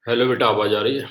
Hello बेटा, आवाज आ रही है?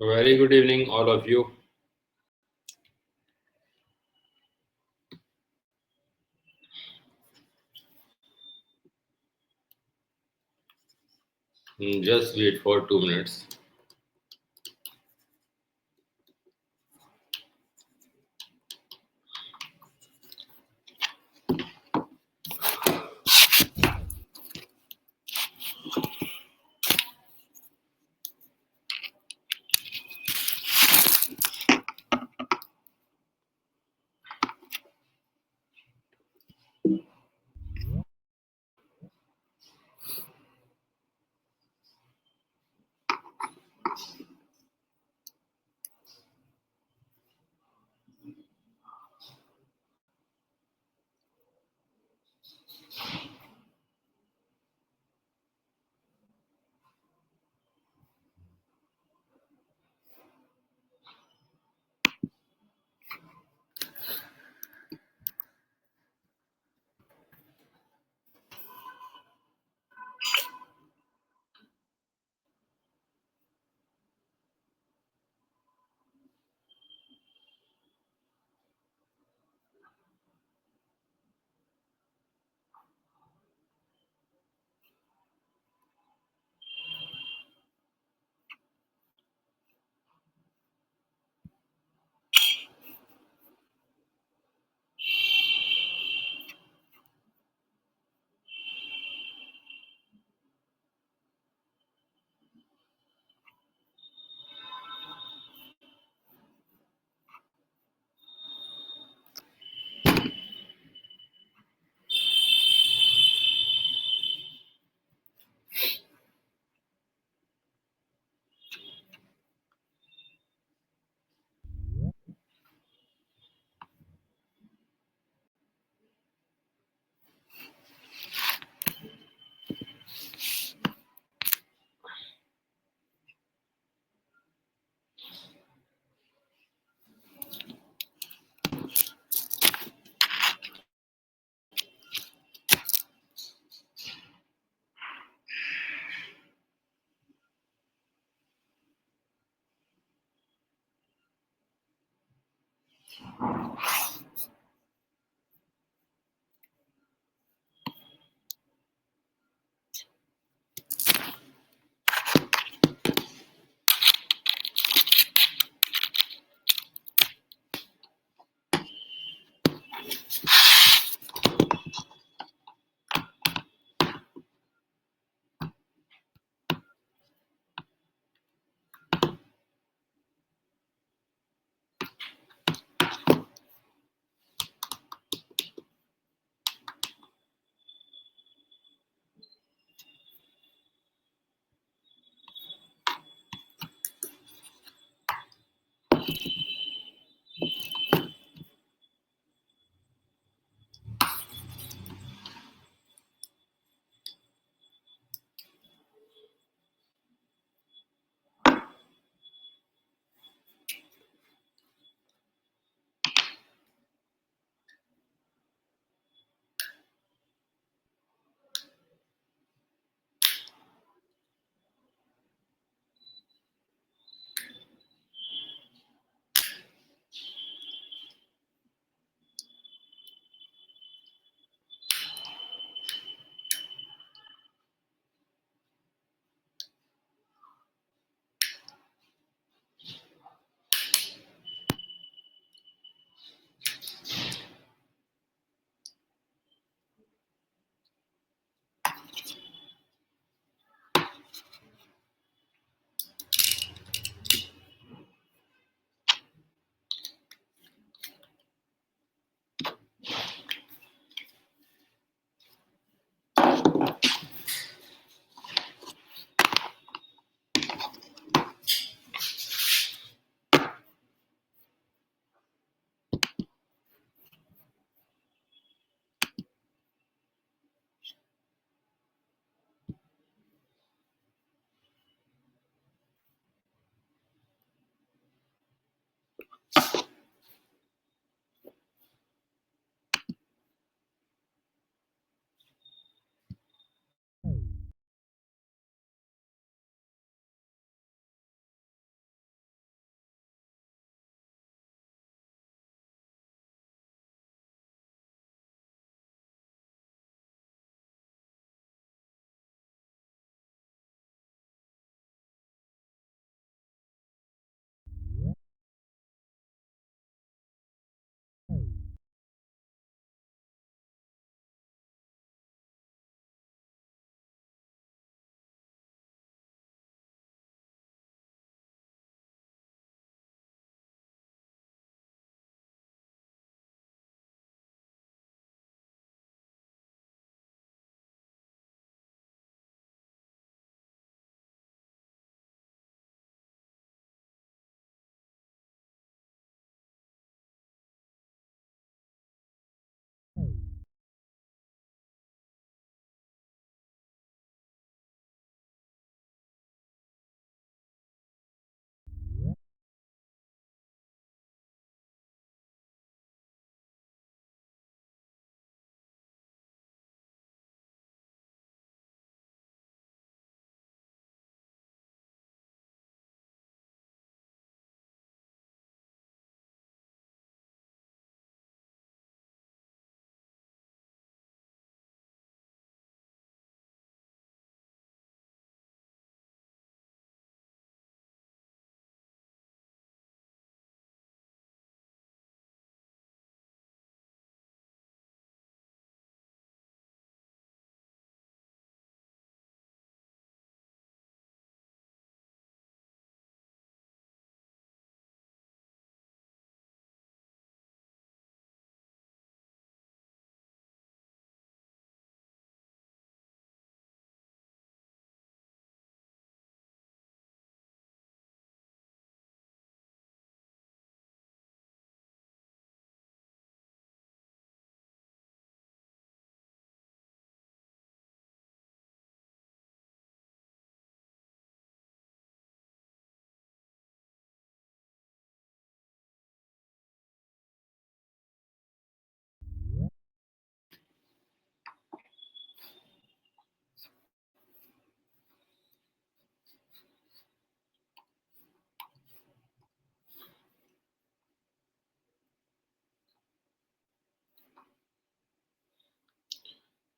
Very good evening, all of you. Just wait for 2 minutes.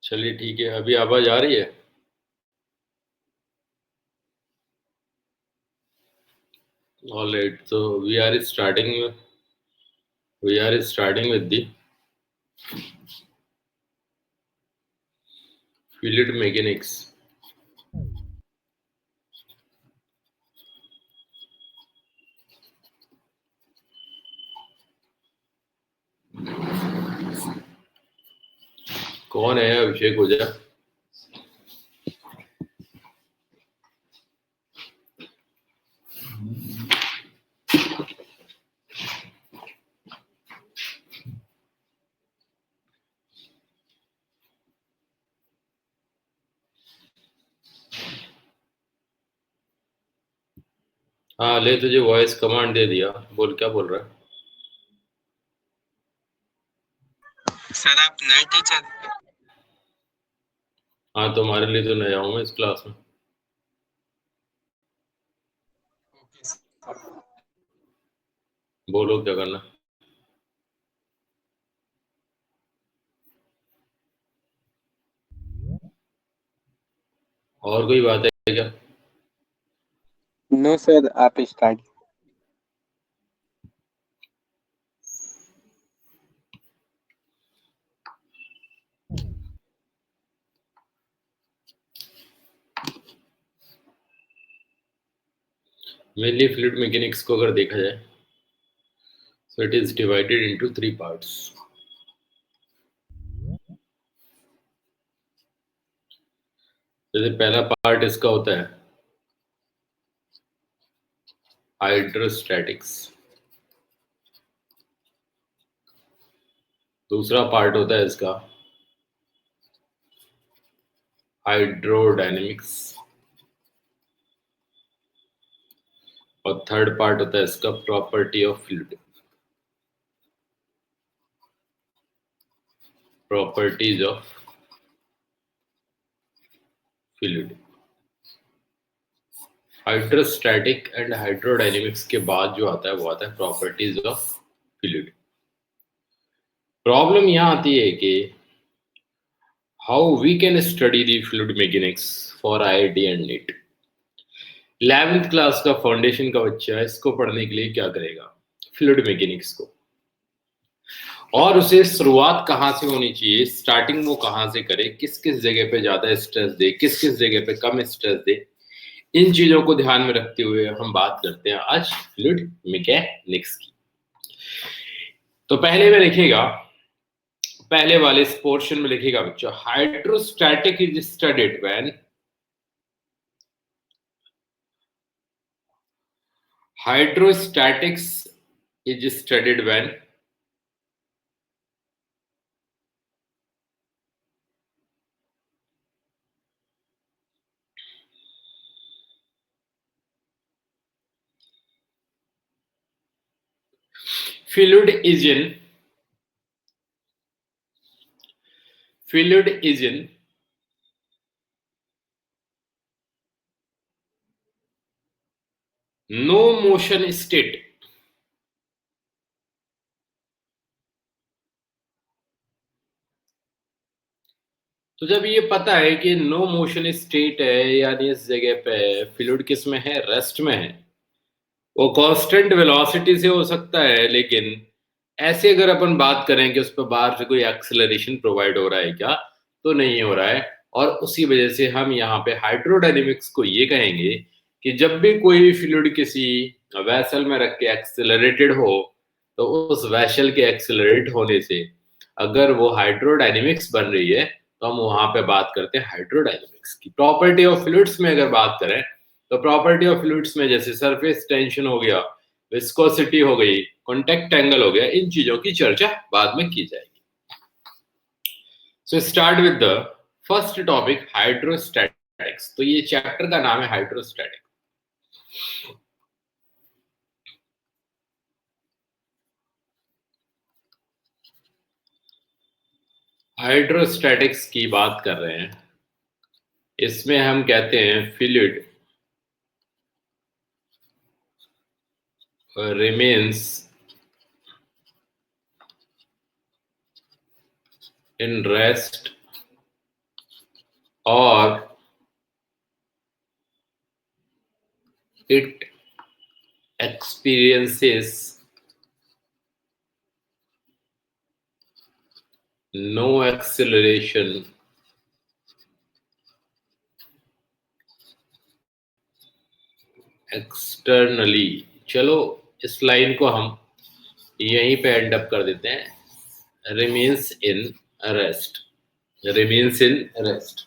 चलिए ठीक है, अभी आवाज आ रही है? All right, so we are starting with the fluid mechanics. कौन है अभिषेक ओझा? हाँ ले, तुझे वॉइस कमांड दे दिया, बोल क्या बोल रहा है? सर आप नए टीचर? हाँ, तुम्हारे लिए तो नया हूँ मैं इस क्लास में। Okay sir. बोलो क्या करना। और कोई बात है क्या? नो सर, आप स्टार्ट। मेनली फ्लूइड मैकेनिक्स को अगर देखा जाए, so it is divided into three parts. जैसे पहला पार्ट इसका होता है हाइड्रोस्टैटिक्स, दूसरा पार्ट होता है इसका हाइड्रोडायनेमिक्स, और थर्ड पार्ट होता है इसका property of fluid, properties of fluid. Hydrostatic and hydrodynamics के बाद जो आता है वो आता है प्रॉपर्टीज ऑफ फ्लूइड। प्रॉब्लम यहाँ आती है कि how we can study the fluid mechanics for IIT and NEET. 11th class का फाउंडेशन का बच्चा है, इसको पढ़ने के लिए क्या करेगा, फ्लूइड मैकेनिक्स को, और उसे शुरुआत कहाँ से होनी चाहिए, स्टार्टिंग वो कहाँ से करे, किस किस जगह पे ज्यादा स्ट्रेस दे, किस किस जगह पे कम स्ट्रेस दे, इन चीजों को ध्यान में रखते हुए हम बात करते हैं आज फ्लूइड मैकेनिक्स की। तो पहले में लिखेगा, पहले वाले इस पोर्शन में लिखेगा बच्चों, hydrostatic is studied when hydrostatics is studied when fluid is in no motion state। तो जब ये पता है कि नो मोशन स्टेट है, यानी इस जगह पे फ्लूइड किस में है, रेस्ट में है, वो कांस्टेंट वेलोसिटी से हो सकता है, लेकिन ऐसे अगर अपन बात करें कि उस पर बाहर से कोई एक्सेलरेशन प्रोवाइड हो रहा है क्या, तो नहीं हो रहा है। और उसी वजह से हम यहाँ पे हाइड्रोडायनेमिक्स को ये कहेंगे कि जब भी कोई फ्लूइड किसी वेसल में रख के एक्सेलरेटेड हो, तो उस वेसल के एक्सेलरेट होने से अगर वो हाइड्रोडायनेमिक्स बन रही है, तो हम वहां पे बात करते हैं हाइड्रोडायनेमिक्स की। प्रॉपर्टी ऑफ फ्लूइड्स में अगर बात करें, तो प्रॉपर्टी ऑफ फ्लूइड्स में जैसे सरफेस टेंशन हो गया, विस्कोसिटी हो गई, कॉन्टेक्ट एंगल हो गया, इन चीजों की चर्चा बाद में की जाएगी। So start with the first topic, hydrostatics. तो ये चैप्टर का नाम है हाइड्रोस्टैटिक्स। हाइड्रोस्टैटिक्स की बात कर रहे हैं, इसमें हम कहते हैं fluid remains in rest or it experiences no acceleration externally। चलो इस लाइन को हम यहीं पे एंड अप कर देते हैं, remains in rest, remains in rest।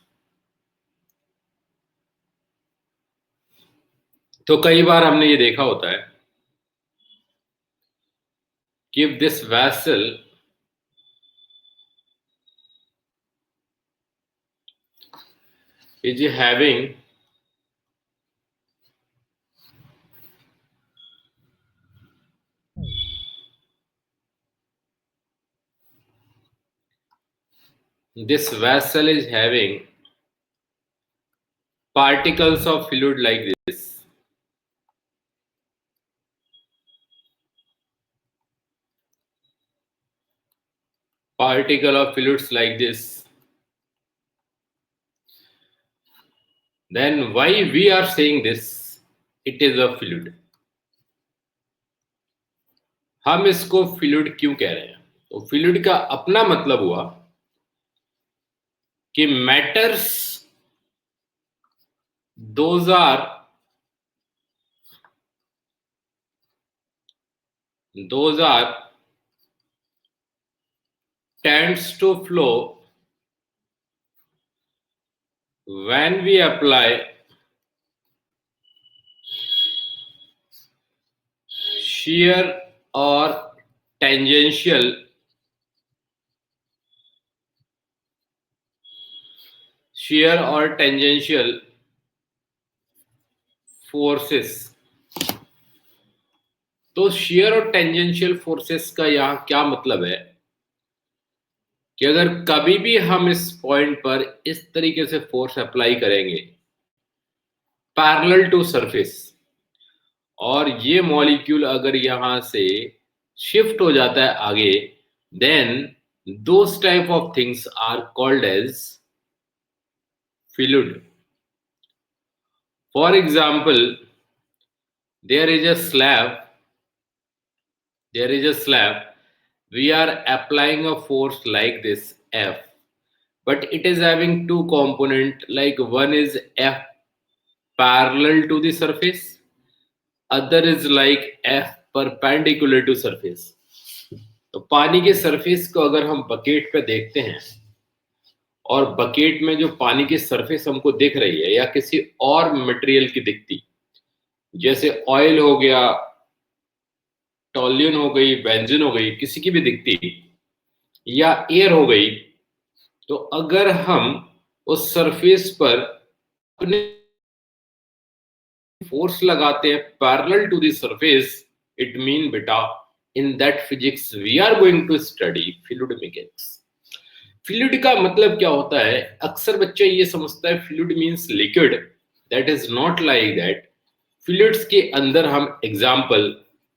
तो कई बार हमने ये देखा होता है कि if this vessel is having particles of fluid like this, particle of fluids like this, then why we are saying this, it is a fluid। हम इसको फ्लूइड क्यों कह रहे हैं, तो फ्लूइड का अपना मतलब हुआ कि matters those are tends to flow when we apply shear or tangential forces, तो shear और tangential forces का यहाँ क्या मतलब है कि अगर कभी भी हम इस पॉइंट पर इस तरीके से फोर्स अप्लाई करेंगे पैरेलल टू सरफेस, और ये मॉलिक्यूल अगर यहां से शिफ्ट हो जाता है आगे, then those type of things are called as fluid. For example, there is a slab, we are applying a force like this F, but it is having two component, like one is F parallel to the surface, other is like F perpendicular to surface. तो पानी के surface को अगर हम bucket पे देखते हैं और बकेट में जो पानी की सरफेस हमको दिख रही है या किसी और मटेरियल की दिखती, जैसे ऑयल हो गया, टॉल्यून हो गई, बेंजीन हो गई, किसी की भी दिखती, या एयर हो गई, तो अगर हम उस सरफेस पर अपने फोर्स लगाते हैं parallel to the surface, it mean बेटा in that physics we are going to study fluid mechanics. Fluid का मतलब क्या होता है? अक्सर बच्चा ये समझता है fluid means liquid. That is not like that. Fluids के अंदर हम एग्जांपल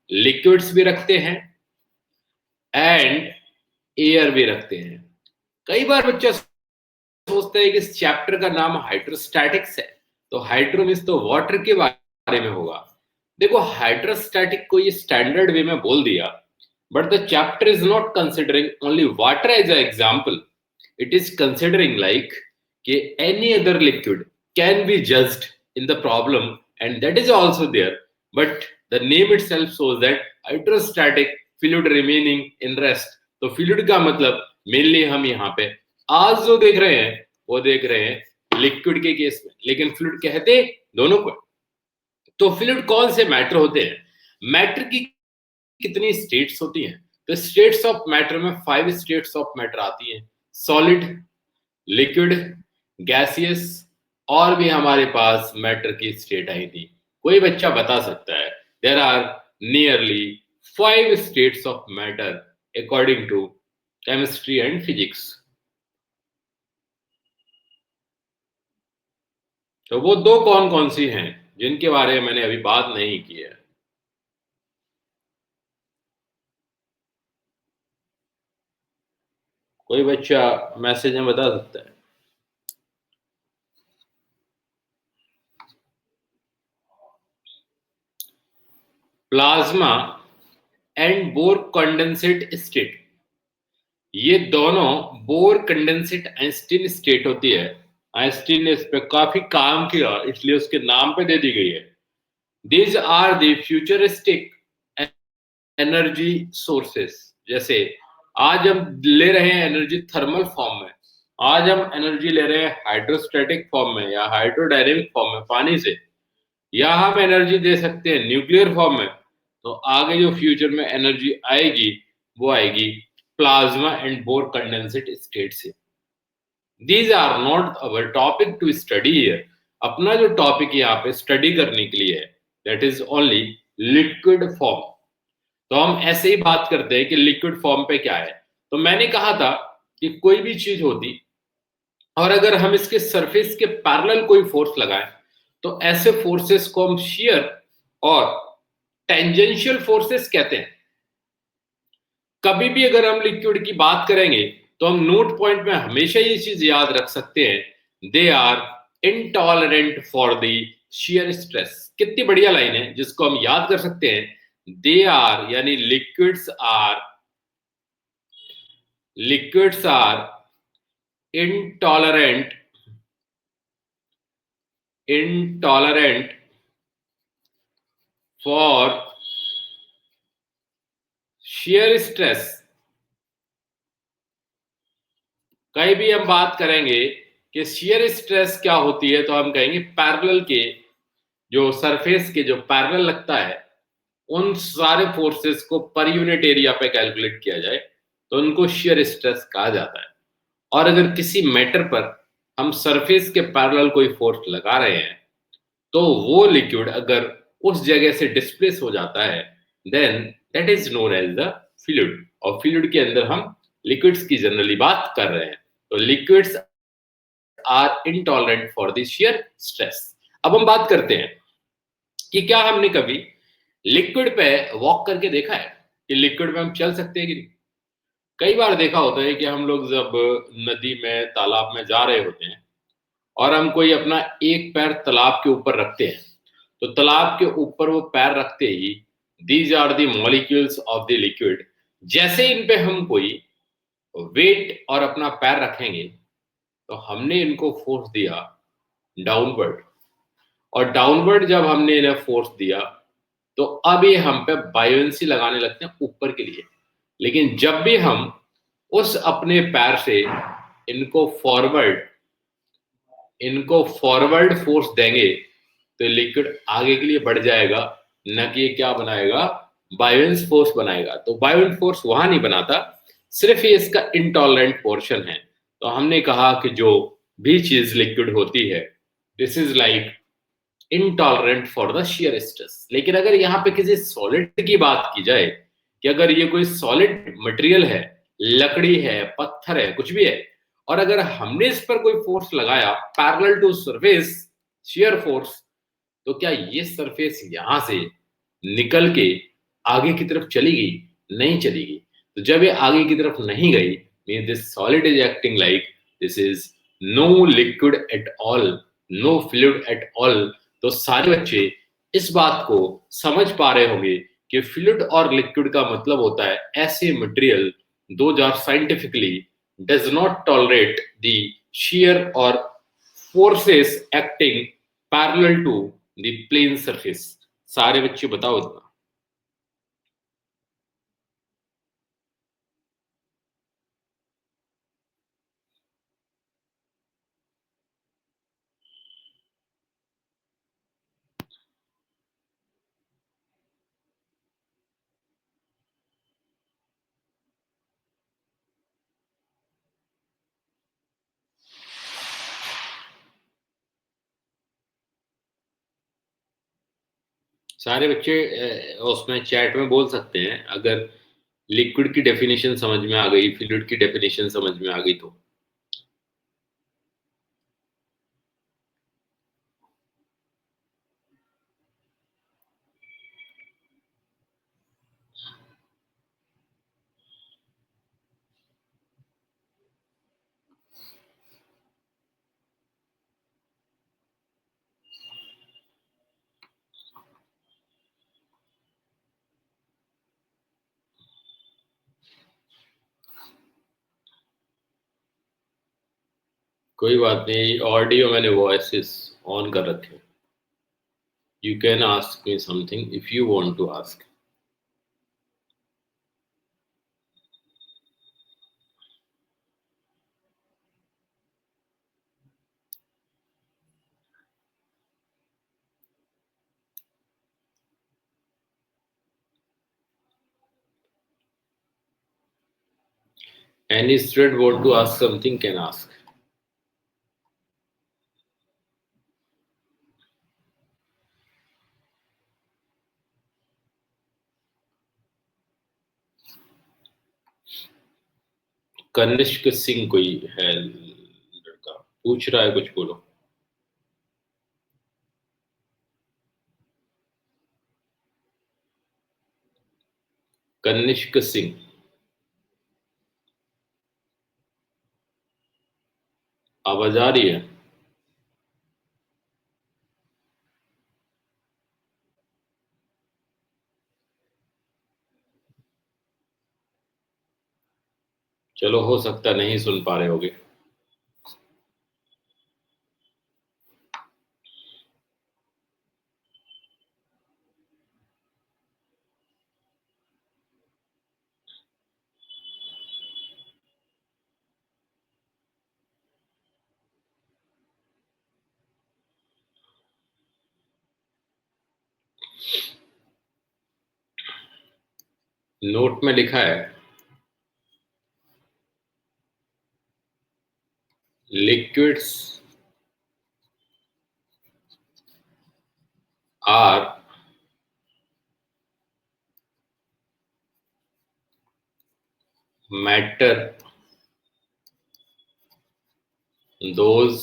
लिक्विड्स भी रखते हैं एंड एयर भी रखते हैं. कई बार बच्चा सोचता है कि इस चैप्टर का नाम हाइड्रोस्टैटिक्स है, तो हाइड्रो मींस तो वाटर के बारे में होगा. देखो, हाइड्रोस्टैटिक को ये स्टैंडर्ड वे में बोल दिया, but the chapter is not considering only water as a example. It is considering like कि any other liquid can be judged in the problem and that is also there, but the name itself shows that hydrostatic fluid remaining in rest. तो fluid का मतलब mainly हम यहाँ पे आज जो देख रहे हैं वो देख रहे हैं लिक्विड के केस में, लेकिन फ्लूइड कहते दोनों को. तो फ्लूइड कौन से मैटर होते हैं? मैटर की कितनी स्टेट्स होती हैं? तो स्टेट्स ऑफ मैटर में 5 स्टेट्स ऑफ मैटर आती हैं: सॉलिड, लिक्विड, गैसियस, और भी हमारे पास मैटर की स्टेट आई थी. कोई बच्चा बता सकता है? There are nearly 5 states of matter according to chemistry and physics. तो वो दो कौन कौन सी हैं जिनके बारे में मैंने अभी बात नहीं की है? कोई बच्चा मैसेज में बता सकता है? Plasma and Bose condensate state, ये दोनों बोर कंडेंसेट आइंस्टीन स्टेट होती है. आइंस्टीन ने इस पे काफी काम किया, इसलिए उसके नाम पे दे दी गई है. These are the futuristic energy sources. जैसे आज हम ले रहे हैं एनर्जी थर्मल फॉर्म में, आज हम एनर्जी ले रहे हैं हाइड्रोस्टैटिक फॉर्म में या हाइड्रोडायनेमिक फॉर्म में पानी से, या हम एनर्जी दे सकते हैं न्यूक्लियर फॉर्म में. तो आगे जो फ्यूचर में एनर्जी आएगी वो आएगी plasma and Bose condensate state से. These are not our topic to study here. अपना जो टॉपिक यहाँ पे स्टडी करने के लिए है that is only liquid form. तो हम ऐसे ही बात करते हैं कि लिक्विड फॉर्म पे क्या है. तो मैंने कहा था कि कोई भी चीज होती और अगर हम इसके सरफेस के पैरेलल कोई फोर्स लगाएं तो ऐसे फोर्सेस को हम शियर और टेंजेंशियल फोर्सेस कहते हैं. कभी भी अगर हम लिक्विड की बात करेंगे तो हम नोट पॉइंट में हमेशा ये चीज याद रख सकते हैं, they are intolerant for the shear stress. कितनी बढ़िया लाइन है जिसको हम याद कर सकते हैं. दे आर यानी liquids are intolerant for shear stress. कहीं भी हम बात करेंगे कि शियर स्ट्रेस क्या होती है, तो हम कहेंगे पैरेलल के जो सरफेस के जो पैरेलल लगता है उन सारे फोर्सेस को पर यूनिट एरिया पे कैलकुलेट किया जाए तो उनको शियर स्ट्रेस कहा जाता है। और अगर किसी मैटर पर हम सरफेस के पैरेलल कोई फोर्स लगा रहे हैं तो वो लिक्विड अगर उस जगह से डिस्प्लेस हो जाता है then that is known as the fluid. और फ्लूइड के अंदर हम लिक्विड्स की जनरली बात कर रहे हैं, तो liquids are intolerant for the shear stress. अब हम बात करते हैं कि क्या हमने कभी लिक्विड पे वॉक करके देखा है कि लिक्विड में हम चल सकते हैं कि नहीं। कई बार देखा होता है कि हम लोग जब नदी में तालाब में जा रहे होते हैं और हम कोई अपना एक पैर तालाब के ऊपर रखते हैं, तो तालाब के ऊपर वो पैर रखते ही these are the molecules of the liquid, जैसे इन पे हम कोई वेट और अपना पैर रखेंगे तो हमने इनको फोर्स दिया डाउनवर्ड, और डाउनवर्ड जब हमने इन्हें फोर्स दिया तो अब ये हम पे बायोंसी लगाने लगते हैं ऊपर के लिए। लेकिन जब भी हम उस अपने पैर से इनको फॉरवर्ड इनको फॉरवर्ड फोर्स देंगे तो लिक्विड आगे के लिए बढ़ जाएगा, न कि ये क्या बनाएगा, बायोंस फोर्स बनाएगा। तो बायोंस फोर्स वहां नहीं बनाता, सिर्फ ये इसका इंटॉलरेंट पोर्शन है। तो हमने कहा कि जो भी चीज लिक्विड होती है this is like intolerant for the shear stress. लेकिन अगर यहाँ पे किसी सॉलिड की बात की जाए कि अगर ये कोई सॉलिड मटेरियल है, लकड़ी है, पत्थर है, कुछ भी है, और अगर हमने इस पर कोई फोर्स लगाया parallel to surface shear force, तो क्या ये सरफेस यहां से निकल के आगे की तरफ चली गई? नहीं चली गई। तो जब ये आगे की तरफ नहीं गई mean this solid is acting like this is no liquid at all, no fluid at all. तो सारे बच्चे इस बात को समझ पा रहे होंगे कि फ्लूइड और लिक्विड का मतलब होता है ऐसे material those are scientifically does not tolerate the shear or forces acting parallel to the plane surface। सारे बच्चे बताओ इतना। सारे बच्चे उसमें चैट में बोल सकते हैं अगर लिक्विड की डेफिनेशन समझ में आ गई, फ्लूइड की डेफिनेशन समझ में आ गई तो। कोई बात नहीं, ऑडियो मैंने वॉइसेस ऑन कर रखे। You can ask me something if you want to ask. Any student want to ask something can ask. Kanishk Singh कोई है लड़का पूछ रहा है कुछ, बोलो। कनिष्क सिंह, आवाज आ रही है? चलो, हो सकता नहीं सुन पा रहे होगे। नोट में लिखा है liquids are matter those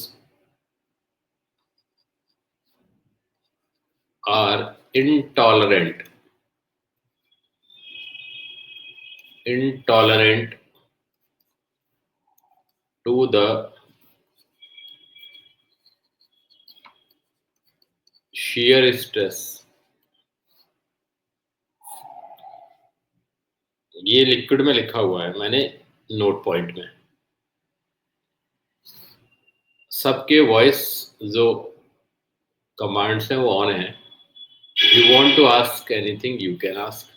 are intolerant to the shear stress। ये लिक्विड में लिखा हुआ है मैंने नोट पॉइंट में। सबके वॉइस जो कमांड्स हैं वो ऑन है। You want to ask anything you can ask.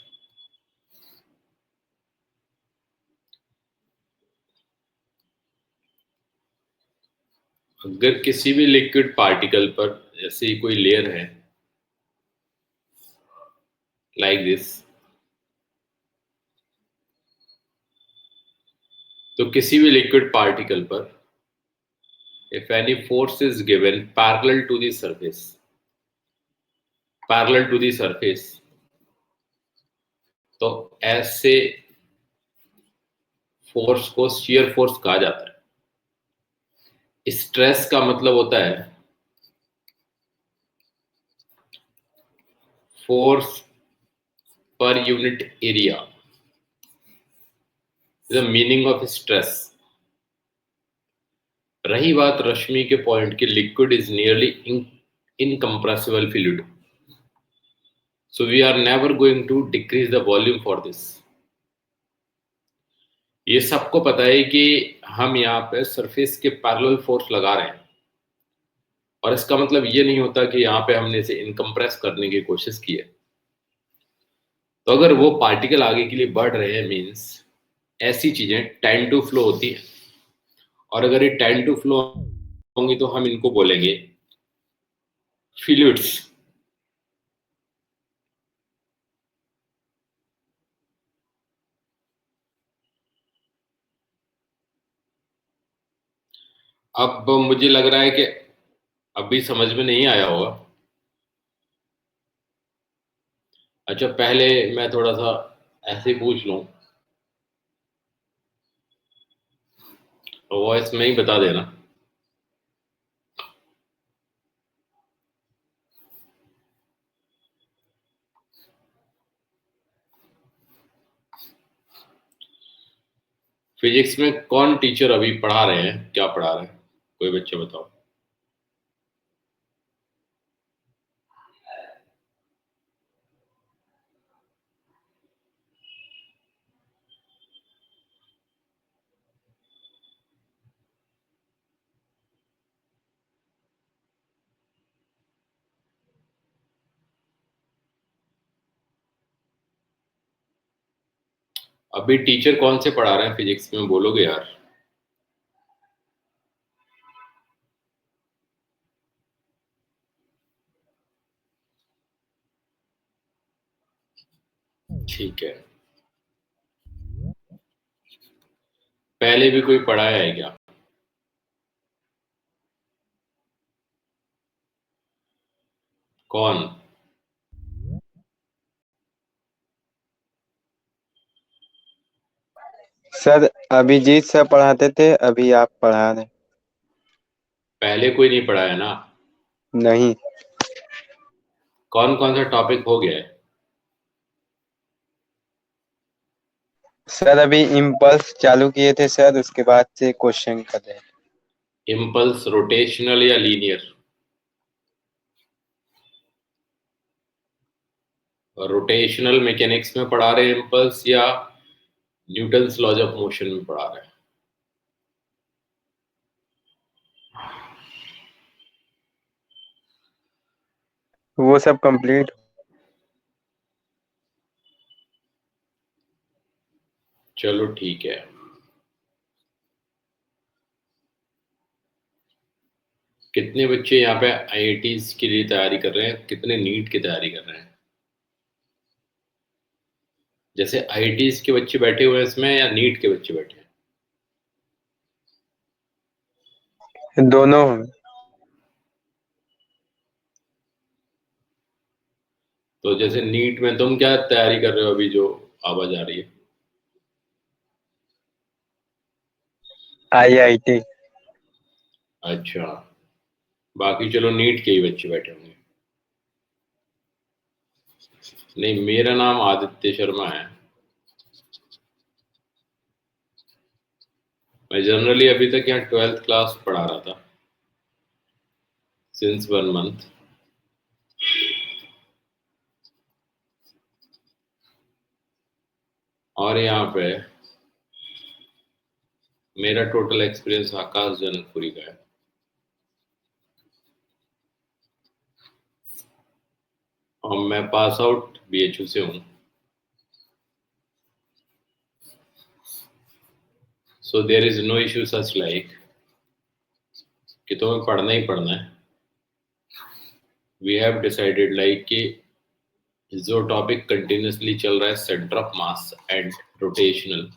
अगर किसी भी लिक्विड पार्टिकल पर ऐसी कोई लेयर है लाइक दिस, तो किसी भी लिक्विड पार्टिकल पर if any force is given parallel to the surface, तो ऐसे फोर्स को शियर फोर्स कहा जाता है। स्ट्रेस का मतलब होता है force per unit area. The meaning of stress. रही बात रश्मि के पॉइंट की, liquid is nearly incompressible fluid, so we are never going to decrease the volume for this. ये सबको पता है कि हम यहाँ पे सरफेस के पैरेलल फोर्स लगा रहे हैं, और इसका मतलब ये नहीं होता कि यहाँ पे हमने इसे इनकम्प्रेस करने की कोशिश की है। तो अगर वो पार्टिकल आगे के लिए बढ़ रहे हैं मीन्स ऐसी चीजें टाइम टू फ्लो होती हैं, और अगर ये टाइम टू फ्लो होंगी तो हम इनको बोलेंगे फ्लूइड्स। अब मुझे लग रहा है कि अभी समझ में नहीं आया होगा। अच्छा, पहले मैं थोड़ा सा ऐसे ही पूछ लूं, वॉइस में ही बता देना। फिजिक्स में कौन टीचर अभी पढ़ा रहे हैं, क्या पढ़ा रहे हैं, कोई बच्चे बताओ। अभी टीचर कौन से पढ़ा रहे हैं फिजिक्स में, बोलोगे यार। ठीक है, पहले भी कोई पढ़ाया है क्या? कौन? सर अभिजीत सर पढ़ाते थे, अभी आप पढ़ा रहे। पहले कोई नहीं पढ़ाया ना? नहीं कौन कौन सा टॉपिक हो गया है? सर, अभी इम्पल्स चालू किए थे सर, उसके बाद से क्वेश्चन कर रहे हैं। इम्पल्स रोटेशनल या लीनियर? रोटेशनल मैकेनिक्स में पढ़ा रहे हैं इम्पल्स, या न्यूटन्स लॉज ऑफ मोशन में पढ़ा रहे हैं? वो सब कंप्लीट। चलो ठीक है। कितने बच्चे यहाँ पे आईआईटीज के लिए तैयारी कर रहे हैं, कितने नीट की तैयारी कर रहे हैं? जैसे आईआईटीज के बच्चे बैठे हुए हैं इसमें या नीट के बच्चे बैठे हैं? दोनों। तो जैसे नीट में तुम क्या तैयारी कर रहे हो अभी जो आवाज आ रही है? IIT। अच्छा, बाकी चलो नीट के ही बच्चे बैठे होंगे। नहीं, मेरा नाम आदित्य शर्मा है। मैं जनरली अभी तक यहाँ 12th क्लास पढ़ा रहा था सिंस 1 मंथ। और यहाँ पे मेरा टोटल एक्सपीरियंस आकाश जनकपुरी का है। और मैं पास आउट बीएचयू से हूँ। So there is no issue such like कि तुम्हें पढ़ना ही पढ़ना है। वी हैव डिसाइडेड लाइक कि जो टॉपिक कंटिन्यूसली चल रहा है centre of mass and rotational,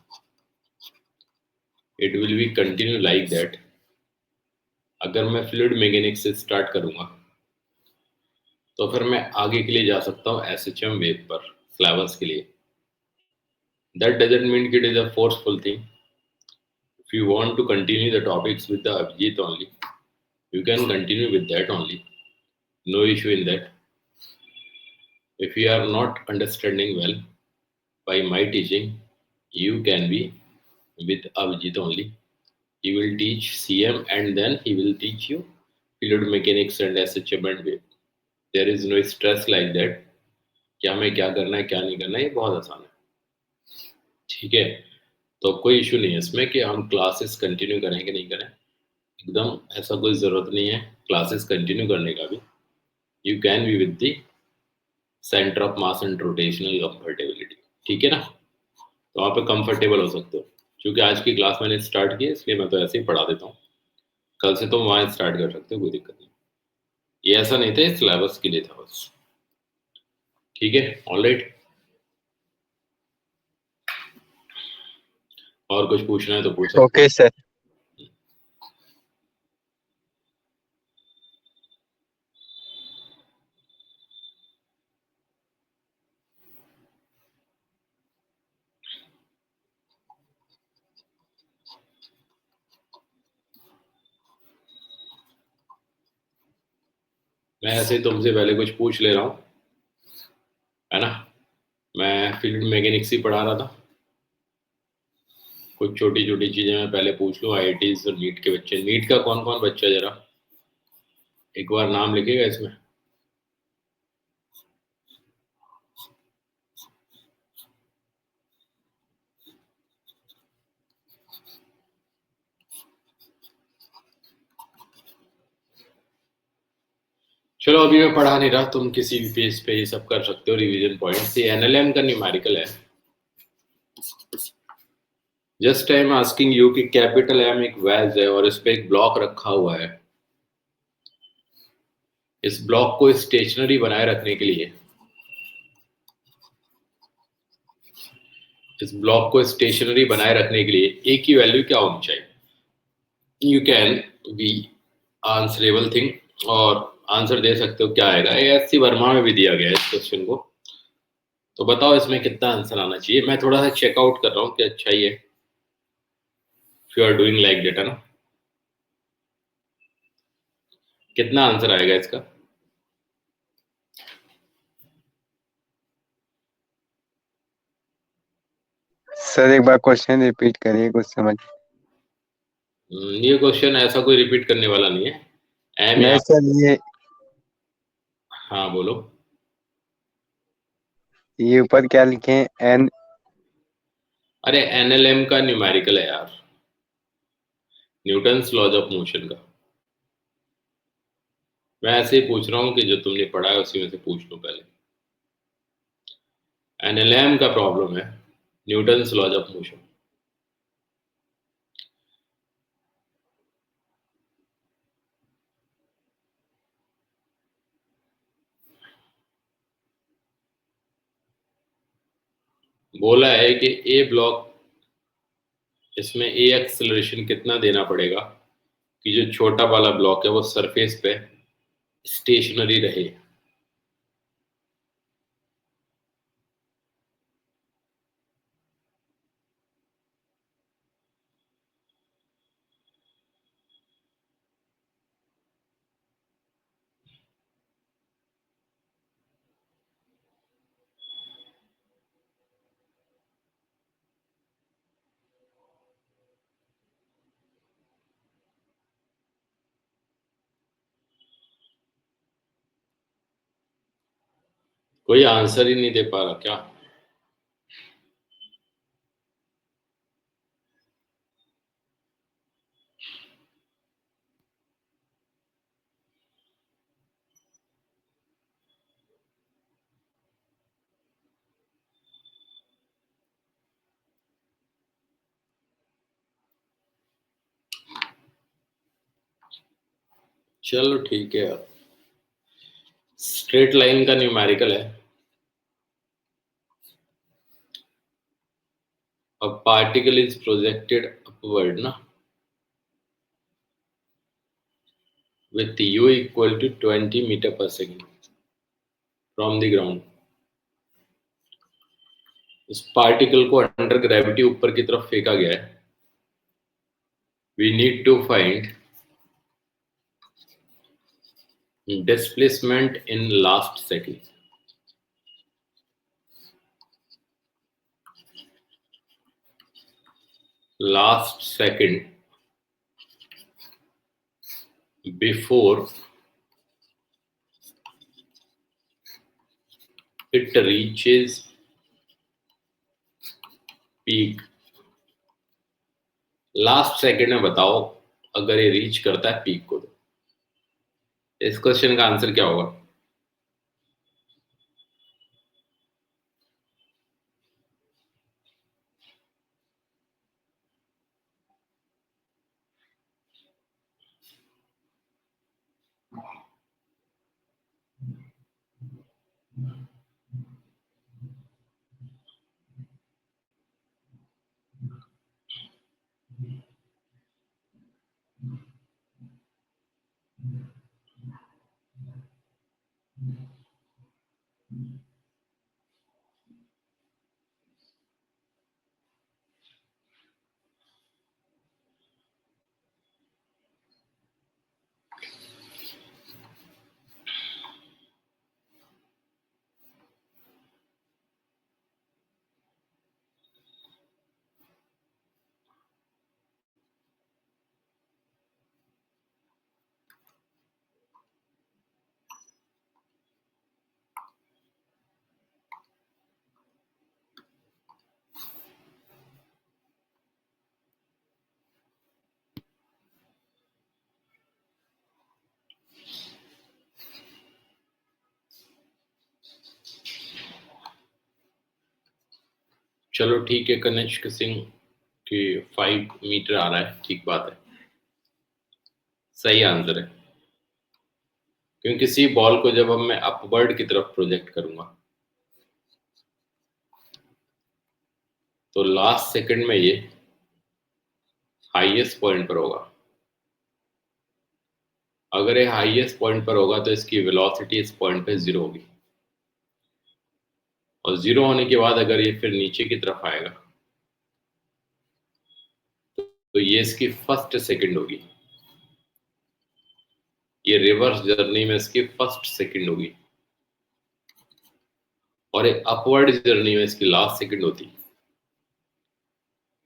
it will be continue like that. अगर मैं फ्लूइड मैकेनिक्स से स्टार्ट करूंगा तो फिर मैं आगे के लिए जा सकता हूँ एसएचएम वेव पर सिलेबस के लिए। दैट डजंट मीन कि it is a forceful thing. If you want to continue the topics with the Abhijeet only, you can continue with that only, no issue in that. If you are not understanding well by my teaching, you can be with Abhijit only. He will teach CM and then he will teach you fluid mechanics and SHM and wave. There is no stress like that कि हमें क्या करना है क्या नहीं करना है, ये बहुत आसान है। ठीक है, तो कोई इशू नहीं है इसमें कि हम क्लासेस कंटिन्यू करें कि नहीं करें। एकदम ऐसा कोई ज़रूरत नहीं है क्लासेस कंटिन्यू करने का भी। You can be with the centre of mass and rotational comfortability. ठीक है ना, तो वहाँ पे कंफर्टेबल हो सकते हो। क्योंकि आज की क्लास मैंने स्टार्ट की है इसलिए मैं तो ऐसे ही पढ़ा देता हूँ। कल से तुम वहाँ स्टार्ट कर सकते हो, कोई दिक्कत नहीं। ये ऐसा नहीं था, सिलेबस के लिए था बस। ठीक है, ऑलराइट। और कुछ पूछना है तो पूछ सकते हो। Okay sir. मैं ऐसे ही तुमसे पहले कुछ पूछ ले रहा हूँ, है ना। मैं फील्ड मैकेनिक्स ही पढ़ा रहा था। कुछ छोटी छोटी चीजें मैं पहले पूछ लूँ। आईआईटीज और नीट के बच्चे, नीट का कौन कौन बच्चा जरा एक बार नाम लिखेगा इसमें? चलो अभी मैं पढ़ा नहीं रहा, तुम किसी भी पेज पे ये सब कर सकते हो रिवीजन पॉइंट्स। ये एनएलएम का न्यूमेरिकल है। Just I am asking you कि कैपिटल एम एक वैज है और इस पे एक ब्लॉक रखा हुआ है। इस ब्लॉक को स्टेशनरी बनाए रखने के लिए, इस ब्लॉक को स्टेशनरी बनाए रखने के लिए ए की वैल्यू क्या होनी चाहिए? You can be answerable thing और आंसर दे सकते हो। क्या आएगा? एस सी वर्मा में भी दिया गया है इस क्वेश्चन को। तो बताओ इसमें कितना आंसर आना चाहिए। मैं थोड़ा सा चेकआउट कर रहा हूँ कि अच्छा ही है। If you are doing like data ना, कितना आंसर आएगा इसका? सर एक बार क्वेश्चन रिपीट करिए, कुछ समझ। ये क्वेश्चन ऐसा कोई रिपीट करने वाला नहीं है। एम नहीं यहाँ, सर, हाँ बोलो। ये ऊपर क्या लिखे हैं? एन। अरे एनएलएम का न्यूमेरिकल है यार, न्यूटन्स लॉज ऑफ मोशन का। मैं ऐसे ही पूछ रहा हूँ कि जो तुमने पढ़ा है उसी में से पूछ लो पहले। एनएलएम का प्रॉब्लम है न्यूटन्स लॉज ऑफ मोशन। बोला है कि ए ब्लॉक, इसमें ए एक्सेलरेशन कितना देना पड़ेगा कि जो छोटा वाला ब्लॉक है वो सरफेस पे स्टेशनरी रहे। कोई आंसर ही नहीं दे पा रहा क्या? चलो ठीक है यार, स्ट्रेट लाइन का न्यूमेरिकल है। अब पार्टिकल इज प्रोजेक्टेड अपवर्ड ना, with u equal to 20 metre per second from the ground. इस पार्टिकल को अंडर ग्रेविटी ऊपर की तरफ फेंका गया है। We need to find displacement in last second. Last second before it reaches peak। Last second में बताओ अगर ये रीच करता है पीक को तो इस क्वेश्चन का आंसर क्या होगा? चलो ठीक है, कनिष्क सिंह की 5 मीटर आ रहा है, ठीक बात है, सही आंसर है। क्योंकि किसी बॉल को जब अब मैं अपवर्ड की तरफ प्रोजेक्ट करूंगा तो लास्ट सेकंड में ये हाईएस्ट पॉइंट पर होगा। अगर ये हाईएस्ट पॉइंट पर होगा तो इसकी वेलोसिटी इस पॉइंट पे 0 होगी, और 0 होने के बाद अगर ये फिर नीचे की तरफ आएगा तो ये इसकी फर्स्ट सेकंड होगी। ये रिवर्स जर्नी में इसकी फर्स्ट सेकंड होगी और एक अपवर्ड जर्नी में इसकी लास्ट सेकंड होती।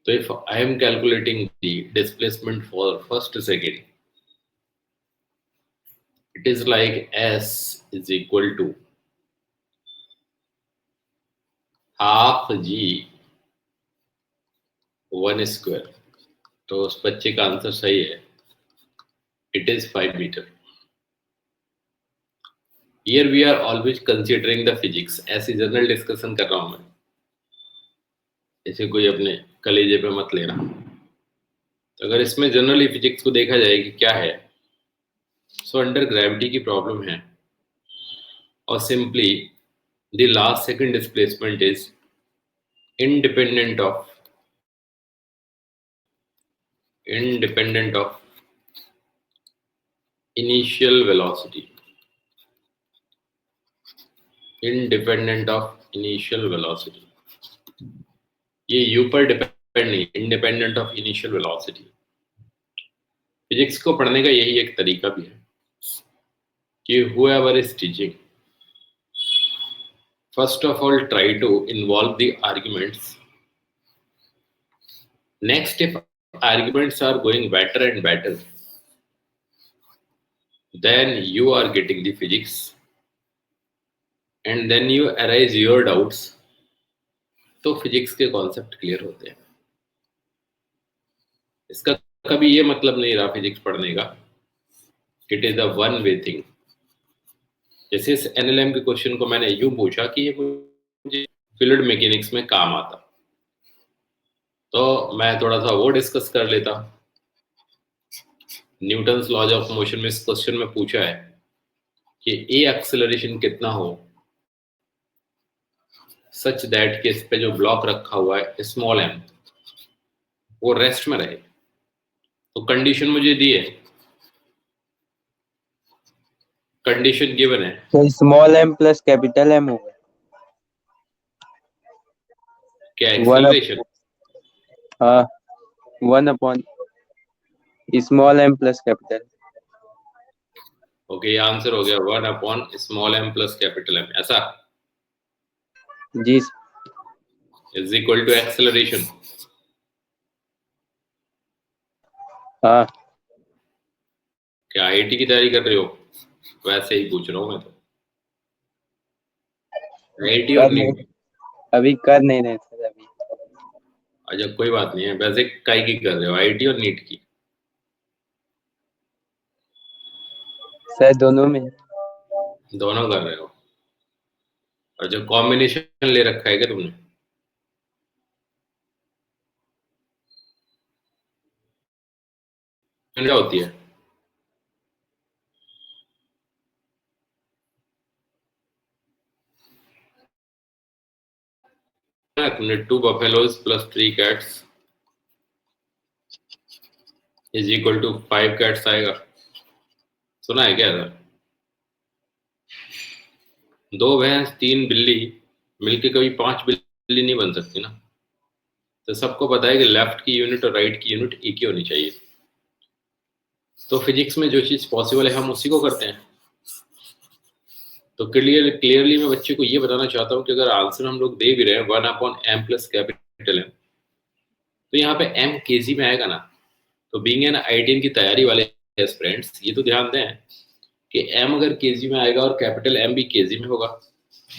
तो if I am calculating the displacement for first second, it is like s is equal to half g 1 square। तो उस बच्चे का आंसर सही है, it is 5 metre. Here we are always considering the physics। ऐसी general discussion कर रहा हूं मैं, ऐसे कोई अपने कलेजे पे मत लेना। तो अगर इसमें जनरली फिजिक्स को देखा जाए कि क्या है, सो अंडर ग्रेविटी की प्रॉब्लम है और simply the last second displacement is independent of initial velocity, independent of initial velocity. ये u पर डिपेंड नहीं, independent of initial velocity. Physics को पढ़ने का यही एक तरीका भी है कि whoever is teaching, first of all try to involve the arguments. Next, if arguments are going better and better, then you are getting the physics, and then you arise your doubts, तो physics के concept clear होते हैं। इसका कभी ये मतलब नहीं रहा फिजिक्स पढ़ने का it is a one way thing. जैसे इस एनएलएम के क्वेश्चन को मैंने यूं पूछा कि ये मुझे फ्लूइड मैकेनिक्स में काम आता, तो मैं थोड़ा सा वो डिस्कस कर लेता। न्यूटन्स लॉज ऑफ मोशन में इस क्वेश्चन में पूछा है कि ए एक्सेलरेशन कितना हो सच दैट कि इस पे जो ब्लॉक रखा हुआ है स्मॉल एम वो रेस्ट में रहे। तो कंडीशन मुझे दी है, कंडीशन गिवन है, तो small m plus capital M होगा क्या एक्सेलरेशन? हाँ, 1 small m plus capital. Okay, ये आंसर हो गया 1 small m plus capital M, ऐसा g is equal to acceleration. हाँ, क्या आईआईटी की तैयारी कर रहे हो? वैसे ही पूछ रहा हूँ मैं तो। आईआईटी और नीट? अभी कर नहीं रहे सर अभी। अच्छा कोई बात नहीं है, वैसे काय की कर रहे हो, आईआईटी और नीट की? सर दोनों में। दोनों कर रहे हो? और जो कॉम्बिनेशन ले रखा है क्या तुमने? क्या होती है? तुमने 2 buffaloes plus 3 cats is equal to 5 cats आएगा, सुना है क्या सर? 2 भैंस 3 बिल्ली मिलके कभी 5 बिल्ली नहीं बन सकती ना। तो सबको पता है कि लेफ्ट की यूनिट और राइट की यूनिट एक ही होनी चाहिए। तो फिजिक्स में जो चीज पॉसिबल है हम उसी को करते हैं। तो क्लियरली मैं बच्चे को ये बताना चाहता हूँ कि अगर आंसर हम लोग दे भी रहे हैं 1/m प्लस कैपिटल एम, तो यहाँ पे m केजी में आएगा ना। तो बीइंग एन आईआईटी की तैयारी वाले एस्पिरेंट्स ये तो ध्यान दें कि m अगर केजी में आएगा और कैपिटल M भी केजी में होगा,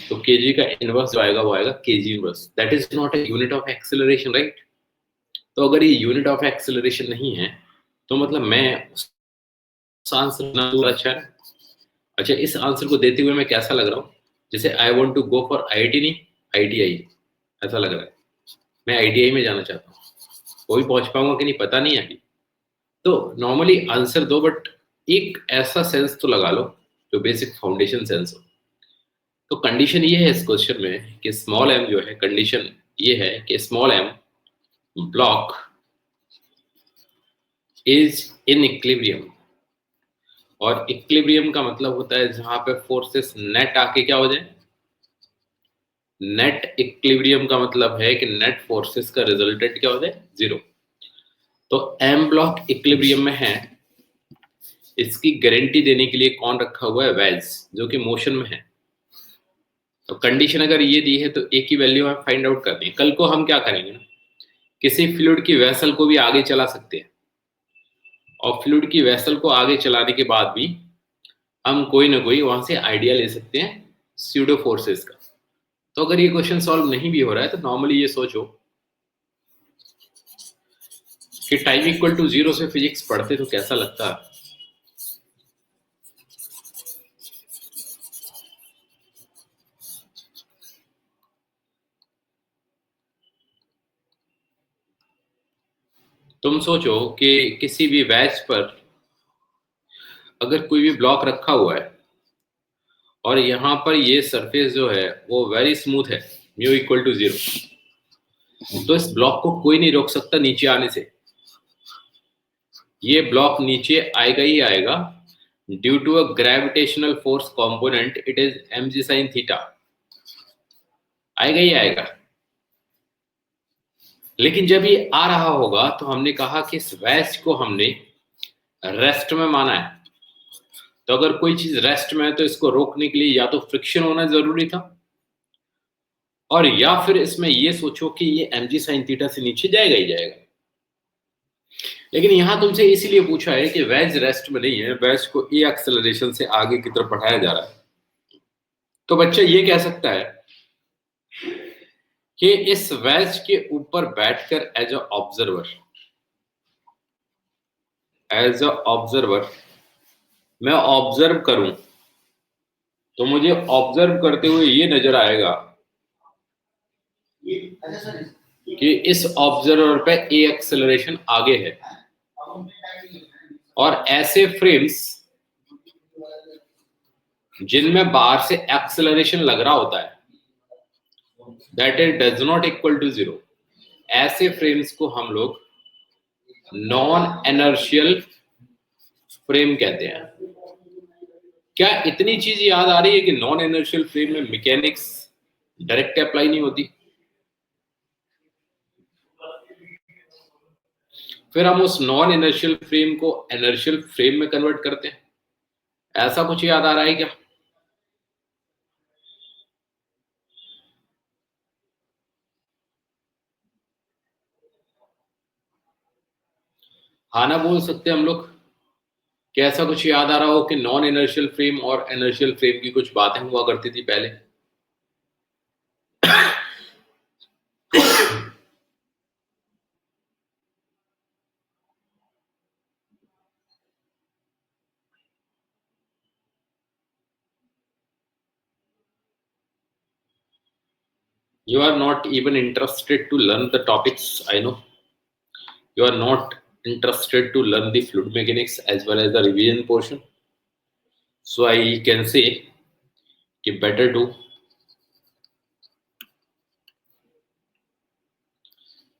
तो केजी का इनवर्स जो आएगा वो आएगा KG inverse. That is not a unit of acceleration, right? तो अगर ये यूनिट ऑफ एक्सेलरेशन नहीं है तो मतलब मैं आंसर अच्छा है। अच्छा, इस आंसर को देते हुए मैं कैसा लग रहा हूँ? जैसे I want to go for IIT नहीं आईटीआई, ऐसा लग रहा है। मैं आईटीआई में जाना चाहता हूँ, वो भी पहुंच पाऊंगा कि नहीं पता नहीं है अभी। तो नॉर्मली आंसर दो, बट एक ऐसा सेंस तो लगा लो जो बेसिक फाउंडेशन सेंस हो। तो कंडीशन ये है इस क्वेश्चन में कि स्मॉल एम जो है, कंडीशन ये है कि small m block is in equilibrium. और इक्विलिब्रियम का मतलब होता है जहां पे फोर्सेस नेट आके क्या हो जाए। नेट इक्विलिब्रियम का मतलब है कि नेट फोर्सेस का रिजल्टेंट क्या हो जाए, 0। तो एम ब्लॉक इक्विलिब्रियम में है, इसकी गारंटी देने के लिए कौन रखा हुआ है, वेल्स, जो कि मोशन में है। तो कंडीशन अगर ये दी है तो एक ही वैल्यू हम फाइंड आउट करते हैं। कल को हम क्या करेंगे ना, किसी फ्लूइड की वेसल को भी आगे चला सकते हैं, और फ्लूइड की वेसल को आगे चलाने के बाद भी हम कोई ना कोई वहां से आइडिया ले सकते हैं स्यूडो फोर्सेस का। तो अगर ये क्वेश्चन सॉल्व नहीं भी हो रहा है तो नॉर्मली ये सोचो कि टाइम इक्वल टू 0 से फिजिक्स पढ़ते तो कैसा लगता है। तुम सोचो कि किसी भी वैज पर अगर कोई भी ब्लॉक रखा हुआ है और यहाँ पर ये सरफेस जो है वो वेरी स्मूथ है, म्यू इक्वल टू 0, तो इस ब्लॉक को कोई नहीं रोक सकता नीचे आने से। ये ब्लॉक नीचे आएगा ही आएगा। Due to a gravitational force component it is mg sin theta, आएगा ही आएगा। लेकिन जब ये आ रहा होगा तो हमने कहा कि इस वेज को हमने रेस्ट में माना है। तो अगर कोई चीज रेस्ट में है तो इसको रोकने के लिए या तो फ्रिक्शन होना जरूरी था, और या फिर इसमें ये सोचो कि ये mg sin थीटा से नीचे जाएगा ही जाएगा। लेकिन यहां तुमसे इसीलिए पूछा है कि वेज रेस्ट में नहीं है, वेज को ए एक्सेलरेशन से आगे की तरफ बढ़ाया जा रहा है। तो बच्चा ये कह सकता है कि इस वेज के ऊपर बैठकर एज अ ऑब्जर्वर मैं ऑब्जर्व करूं तो मुझे ऑब्जर्व करते हुए ये नजर आएगा कि इस ऑब्जर्वर पे ए एक्सेलरेशन आगे है। और ऐसे फ्रेम्स जिनमें बाहर से एक्सेलरेशन लग रहा होता है that is does not equal to 0, ऐसे फ्रेम्स को हम लोग नॉन इनर्शियल फ्रेम कहते हैं। क्या इतनी चीज याद आ रही है कि नॉन इनर्शियल फ्रेम में मैकेनिक्स डायरेक्ट अप्लाई नहीं होती? फिर हम उस नॉन इनर्शियल फ्रेम को इनर्शियल फ्रेम में कन्वर्ट करते हैं। ऐसा कुछ याद आ रहा है क्या? हाँ ना बोल सकते हम लोग कि ऐसा कुछ याद आ रहा हो कि नॉन इनर्शियल फ्रेम और इनर्शियल फ्रेम की कुछ बातें हुआ करती थी पहले। You are not even interested to learn the topics, I know. You are not interested to learn the fluid mechanics as well as the revision portion. So I can say कि better to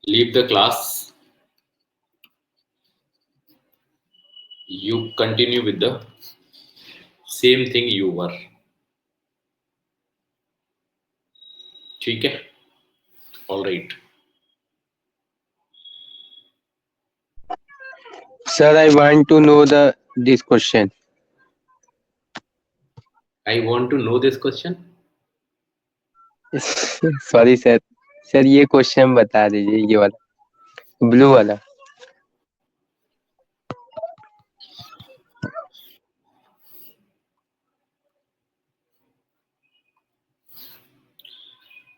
leave the class. You continue with the same thing you were. ठीक है? All right. Sir, I want to know this question. I want to know this question. Sorry sir, sir ये question बता दीजिए, ये वाला blue वाला।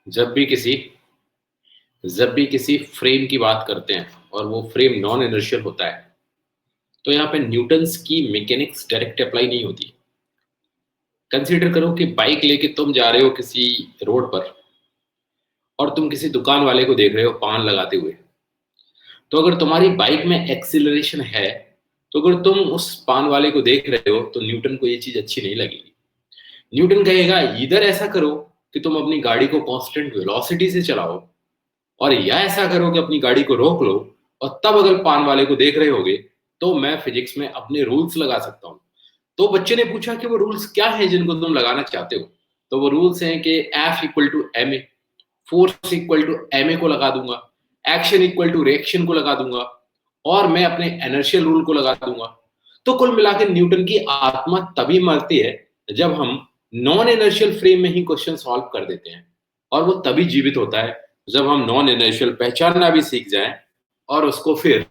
जब भी किसी फ्रेम की बात करते हैं और वो फ्रेम नॉन इनर्शियल होता है तो यहाँ पे न्यूटन्स की मैकेनिक्स डायरेक्ट अप्लाई नहीं होती। कंसीडर करो कि बाइक लेके तुम जा रहे हो किसी रोड पर और तुम किसी दुकान वाले को देख रहे हो पान लगाते हुए। तो अगर तुम्हारी बाइक में एक्सीलरेशन है तो अगर तुम उस पान वाले को देख रहे हो तो न्यूटन को ये चीज अच्छी नहीं लगेगी। न्यूटन कहेगा इधर ऐसा करो कि तुम अपनी गाड़ी को कांस्टेंट वेलोसिटी से चलाओ, और या ऐसा करो कि अपनी गाड़ी को रोक लो, और तब अगर पान वाले को देख रहे होगे तो मैं फिजिक्स में अपने रूल्स लगा सकता हूं। तो बच्चे ने पूछा कि वो रूल्स क्या हैं जिनको तुम लगाना चाहते हो? तो वो रूल्स हैं कि F equal to m a, force equal to m a को लगा दूंगा, एक्शन इक्वल टू रिएक्शन को लगा दूंगा, और मैं अपने इनर्शियल रूल को लगा दूंगा। तो कुल मिलाकर न्यूटन की आत्मा तभी मरती है जब हम नॉन इनर्शियल फ्रेम में ही क्वेश्चन सॉल्व कर देते हैं, और वो तभी जीवित होता है जब हम नॉन इनर्शियल पहचानना भी सीख जाएं और उसको फिर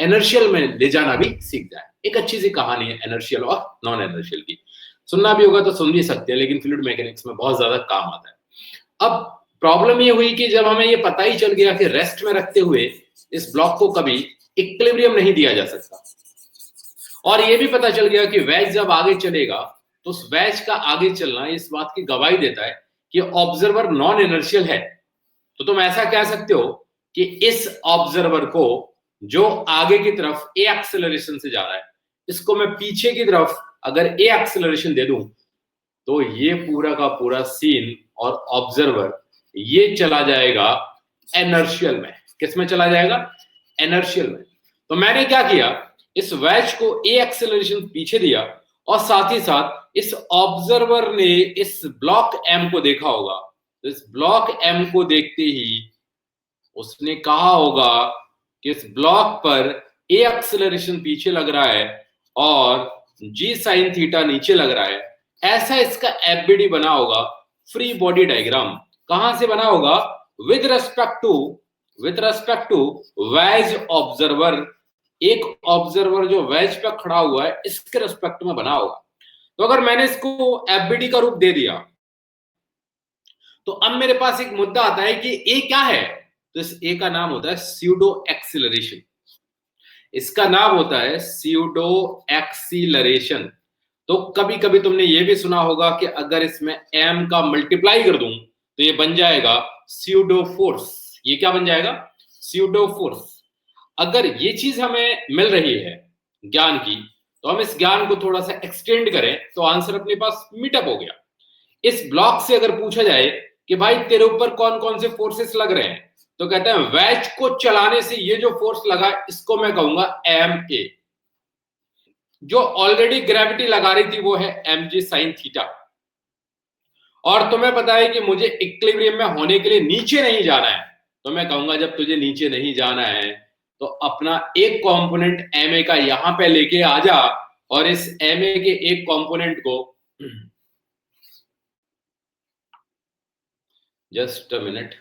इनर्शियल में ले जाना भी सीख जाएं। एक अच्छी सी कहानी है इनर्शियल और नॉन इनर्शियल की, सुनना भी होगा तो सुन भी सकते हैं, लेकिन फ्लूइड मैकेनिक्स में बहुत ज्यादा काम आता है। अब प्रॉब्लम ये हुई कि जब हमें ये पता ही चल गया कि रेस्ट में रखते हुए इस ब्लॉक को कभी इक्विलिब्रियम नहीं दिया जा सकता, और ये भी पता चल गया कि वेज जब आगे चलेगा तो उस वेज का आगे चलना इस बात की गवाही देता है कि ऑब्जर्वर नॉन इनर्शियल है। तो तुम ऐसा कह सकते हो कि इस ऑब्जर्वर को जो आगे की तरफ ए एक्सेलरेशन से जा रहा है, इसको मैं पीछे की तरफ अगर ए एक्सेलरेशन दे दूं तो ये पूरा का पूरा सीन और ऑब्जर्वर ये चला जाएगा इनर्शियल में। किस में चला जाएगा? इनर्शियल में। तो मैंने क्या किया, इस वेज को ए एक्सेलरेशन पीछे दिया और साथ ही साथ इस ऑब्जर्वर ने इस ब्लॉक एम को देखा होगा। तो इस ब्लॉक एम को देखते ही उसने कहा होगा कि इस ब्लॉक पर ए एक्सेलरेशन पीछे लग रहा है और जी साइन थीटा नीचे लग रहा है। ऐसा इसका एफबीडी बना होगा, फ्री बॉडी डायग्राम। कहां से बना होगा? With respect to wedge observer. एक ऑब्जर्वर जो वेज पे खड़ा हुआ है, इसके रिस्पेक्ट में बना होगा। तो अगर मैंने इसको एफबीडी का रूप दे दिया तो अब मेरे पास एक मुद्दा आता है कि ए क्या है? तो इस ए का नाम होता है स्यूडो एक्सिलरेशन। इसका नाम होता है स्यूडो एक्सीलरेशन। तो कभी कभी तुमने ये भी सुना होगा कि अगर इसमें m का मल्टीप्लाई कर दूं तो ये बन जाएगा स्यूडो फोर्स। ये क्या बन जाएगा? Pseudo force. अगर ये चीज हमें मिल रही है ज्ञान की, तो हम इस ज्ञान को थोड़ा सा एक्सटेंड करें तो आंसर अपने पास मीटअप हो गया। इस ब्लॉक से अगर पूछा जाए कि भाई तेरे ऊपर कौन कौन से फोर्सेस लग रहे हैं, तो कहते हैं वेज को चलाने से ये जो फोर्स लगा इसको मैं कहूंगा एम ए। जो ऑलरेडी ग्रेविटी लगा रही थी वो है एम जी साइन थीटा। और तुम्हें पता है कि मुझे इक्विलिब्रियम में होने के लिए नीचे नहीं जाना है, तो मैं कहूंगा जब तुझे नीचे नहीं जाना है तो अपना एक कंपोनेंट एम ए का यहां पे लेके आ जा और इस एम ए के एक कंपोनेंट को जस्ट अ मिनट।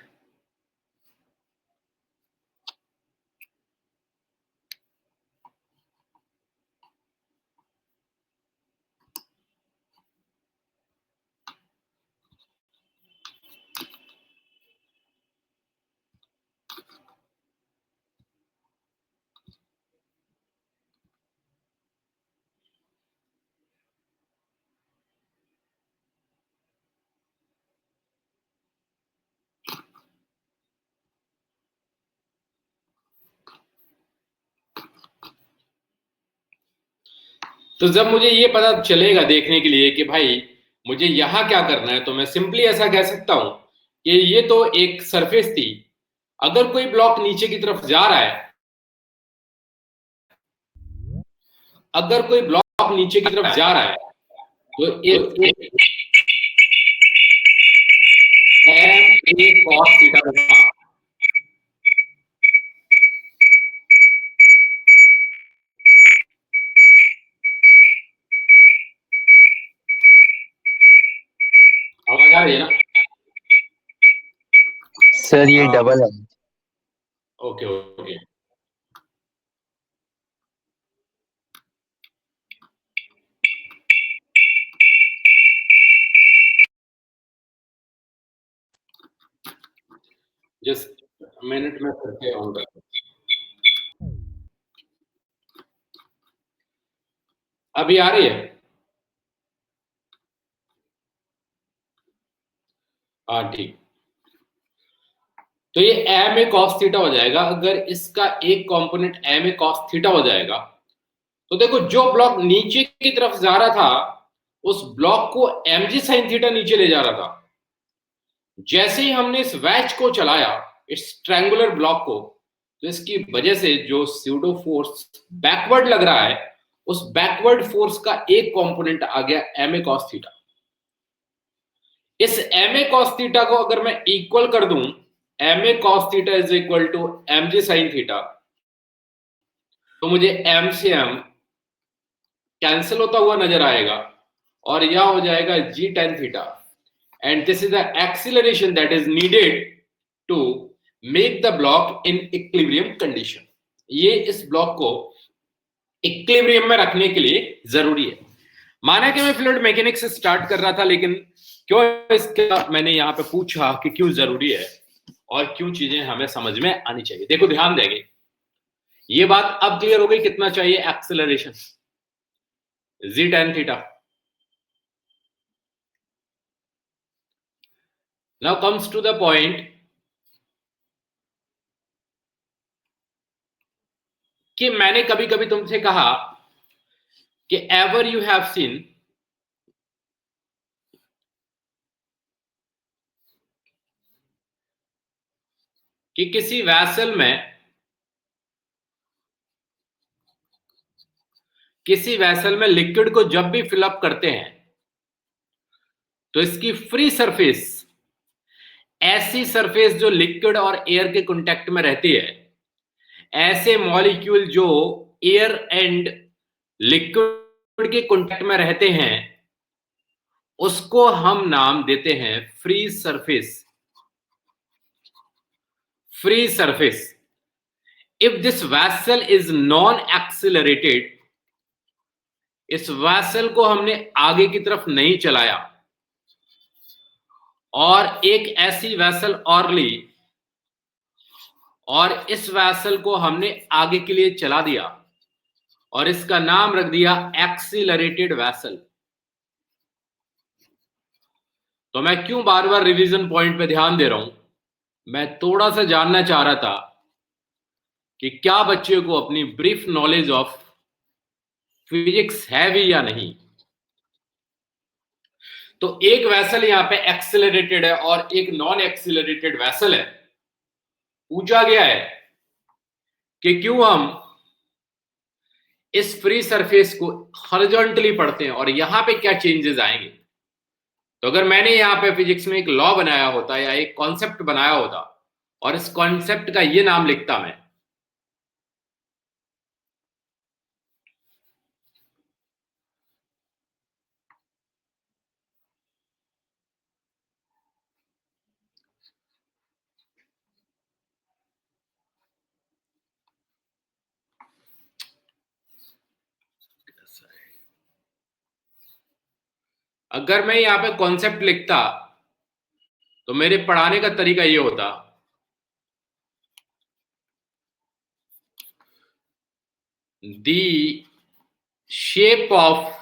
तो जब मुझे ये पता चलेगा देखने के लिए कि भाई मुझे यहां क्या करना है, तो मैं सिंपली ऐसा कह सकता हूं कि ये तो एक सरफेस थी। अगर कोई ब्लॉक नीचे की तरफ जा रहा है, अगर कोई ब्लॉक नीचे की तरफ जा रहा है तो इस एम ए कॉस थीटा होगा। आवाज आ रही है ना? सर ये डबल है। Okay okay. जस्ट मिनट में करके ऑन कर। अभी आ रही है? हाँ ठीक। तो ये एम ए कॉस थीटा हो जाएगा। अगर इसका एक component m a cos theta हो जाएगा तो देखो जो ब्लॉक नीचे की तरफ जा रहा था उस ब्लॉक को एम जी साइन थीटा नीचे ले जा रहा था। जैसे ही हमने इस वैच को चलाया, इस ट्रायंगुलर ब्लॉक को, तो इसकी वजह से जो स्यूडो फोर्स बैकवर्ड लग रहा है, उस बैकवर्ड फोर्स का एक कंपोनेंट आ गया एम ए कॉस थीटा। इस एम ए कॉस थीटा को अगर मैं इक्वल कर दूं, m a cos theta is equal to m g sine theta, तो मुझे एम से एम कैंसिल होता हुआ नजर आएगा और यह हो जाएगा g tan theta. And this is the acceleration that is needed to make the block in equilibrium condition. ये इस ब्लॉक को इक्विलिब्रियम में रखने के लिए जरूरी है। माना कि मैं फ्लूइड मैकेनिक्स से स्टार्ट कर रहा था, लेकिन क्यों इसका मैंने यहाँ पे पूछा कि क्यों जरूरी है और क्यों चीजें हमें समझ में आनी चाहिए। देखो ध्यान देंगे, ये बात अब क्लियर हो गई कितना चाहिए acceleration, g tan theta. Now comes to the point कि मैंने कभी कभी तुमसे कहा कि एवर यू हैव सीन कि किसी वैसल में लिक्विड को जब भी फिलअप करते हैं तो इसकी फ्री सरफेस, ऐसी सरफेस जो लिक्विड और एयर के कांटेक्ट में रहती है, ऐसे मॉलिक्यूल जो एयर एंड लिक्विड के कांटेक्ट में रहते हैं, उसको हम नाम देते हैं free surface. Free surface. If this vessel is non accelerated, इस वैसल को हमने आगे की तरफ नहीं चलाया और एक ऐसी वैसल और ली और इस वैसल को हमने आगे के लिए चला दिया और इसका नाम रख दिया एक्सिलरेटेड वैसल। तो मैं क्यों बार बार रिवीजन पॉइंट पे ध्यान दे रहा हूं? मैं थोड़ा सा जानना चाह रहा था कि क्या बच्चे को अपनी ब्रीफ नॉलेज ऑफ फिजिक्स है भी या नहीं। तो एक वैसल यहां पे एक्सिलरेटेड है और एक नॉन एक्सिलरेटेड वैसल है। पूछा गया है कि क्यों हम इस फ्री सरफेस को हॉरिजॉन्टली पढ़ते हैं और यहां पे क्या चेंजेस आएंगे। तो अगर मैंने यहां पे फिजिक्स में एक लॉ बनाया होता या एक कॉन्सेप्ट बनाया होता और इस कॉन्सेप्ट का ये नाम लिखता मैं, अगर मैं यहां पे कॉन्सेप्ट लिखता तो मेरे पढ़ाने का तरीका ये होता, the shape of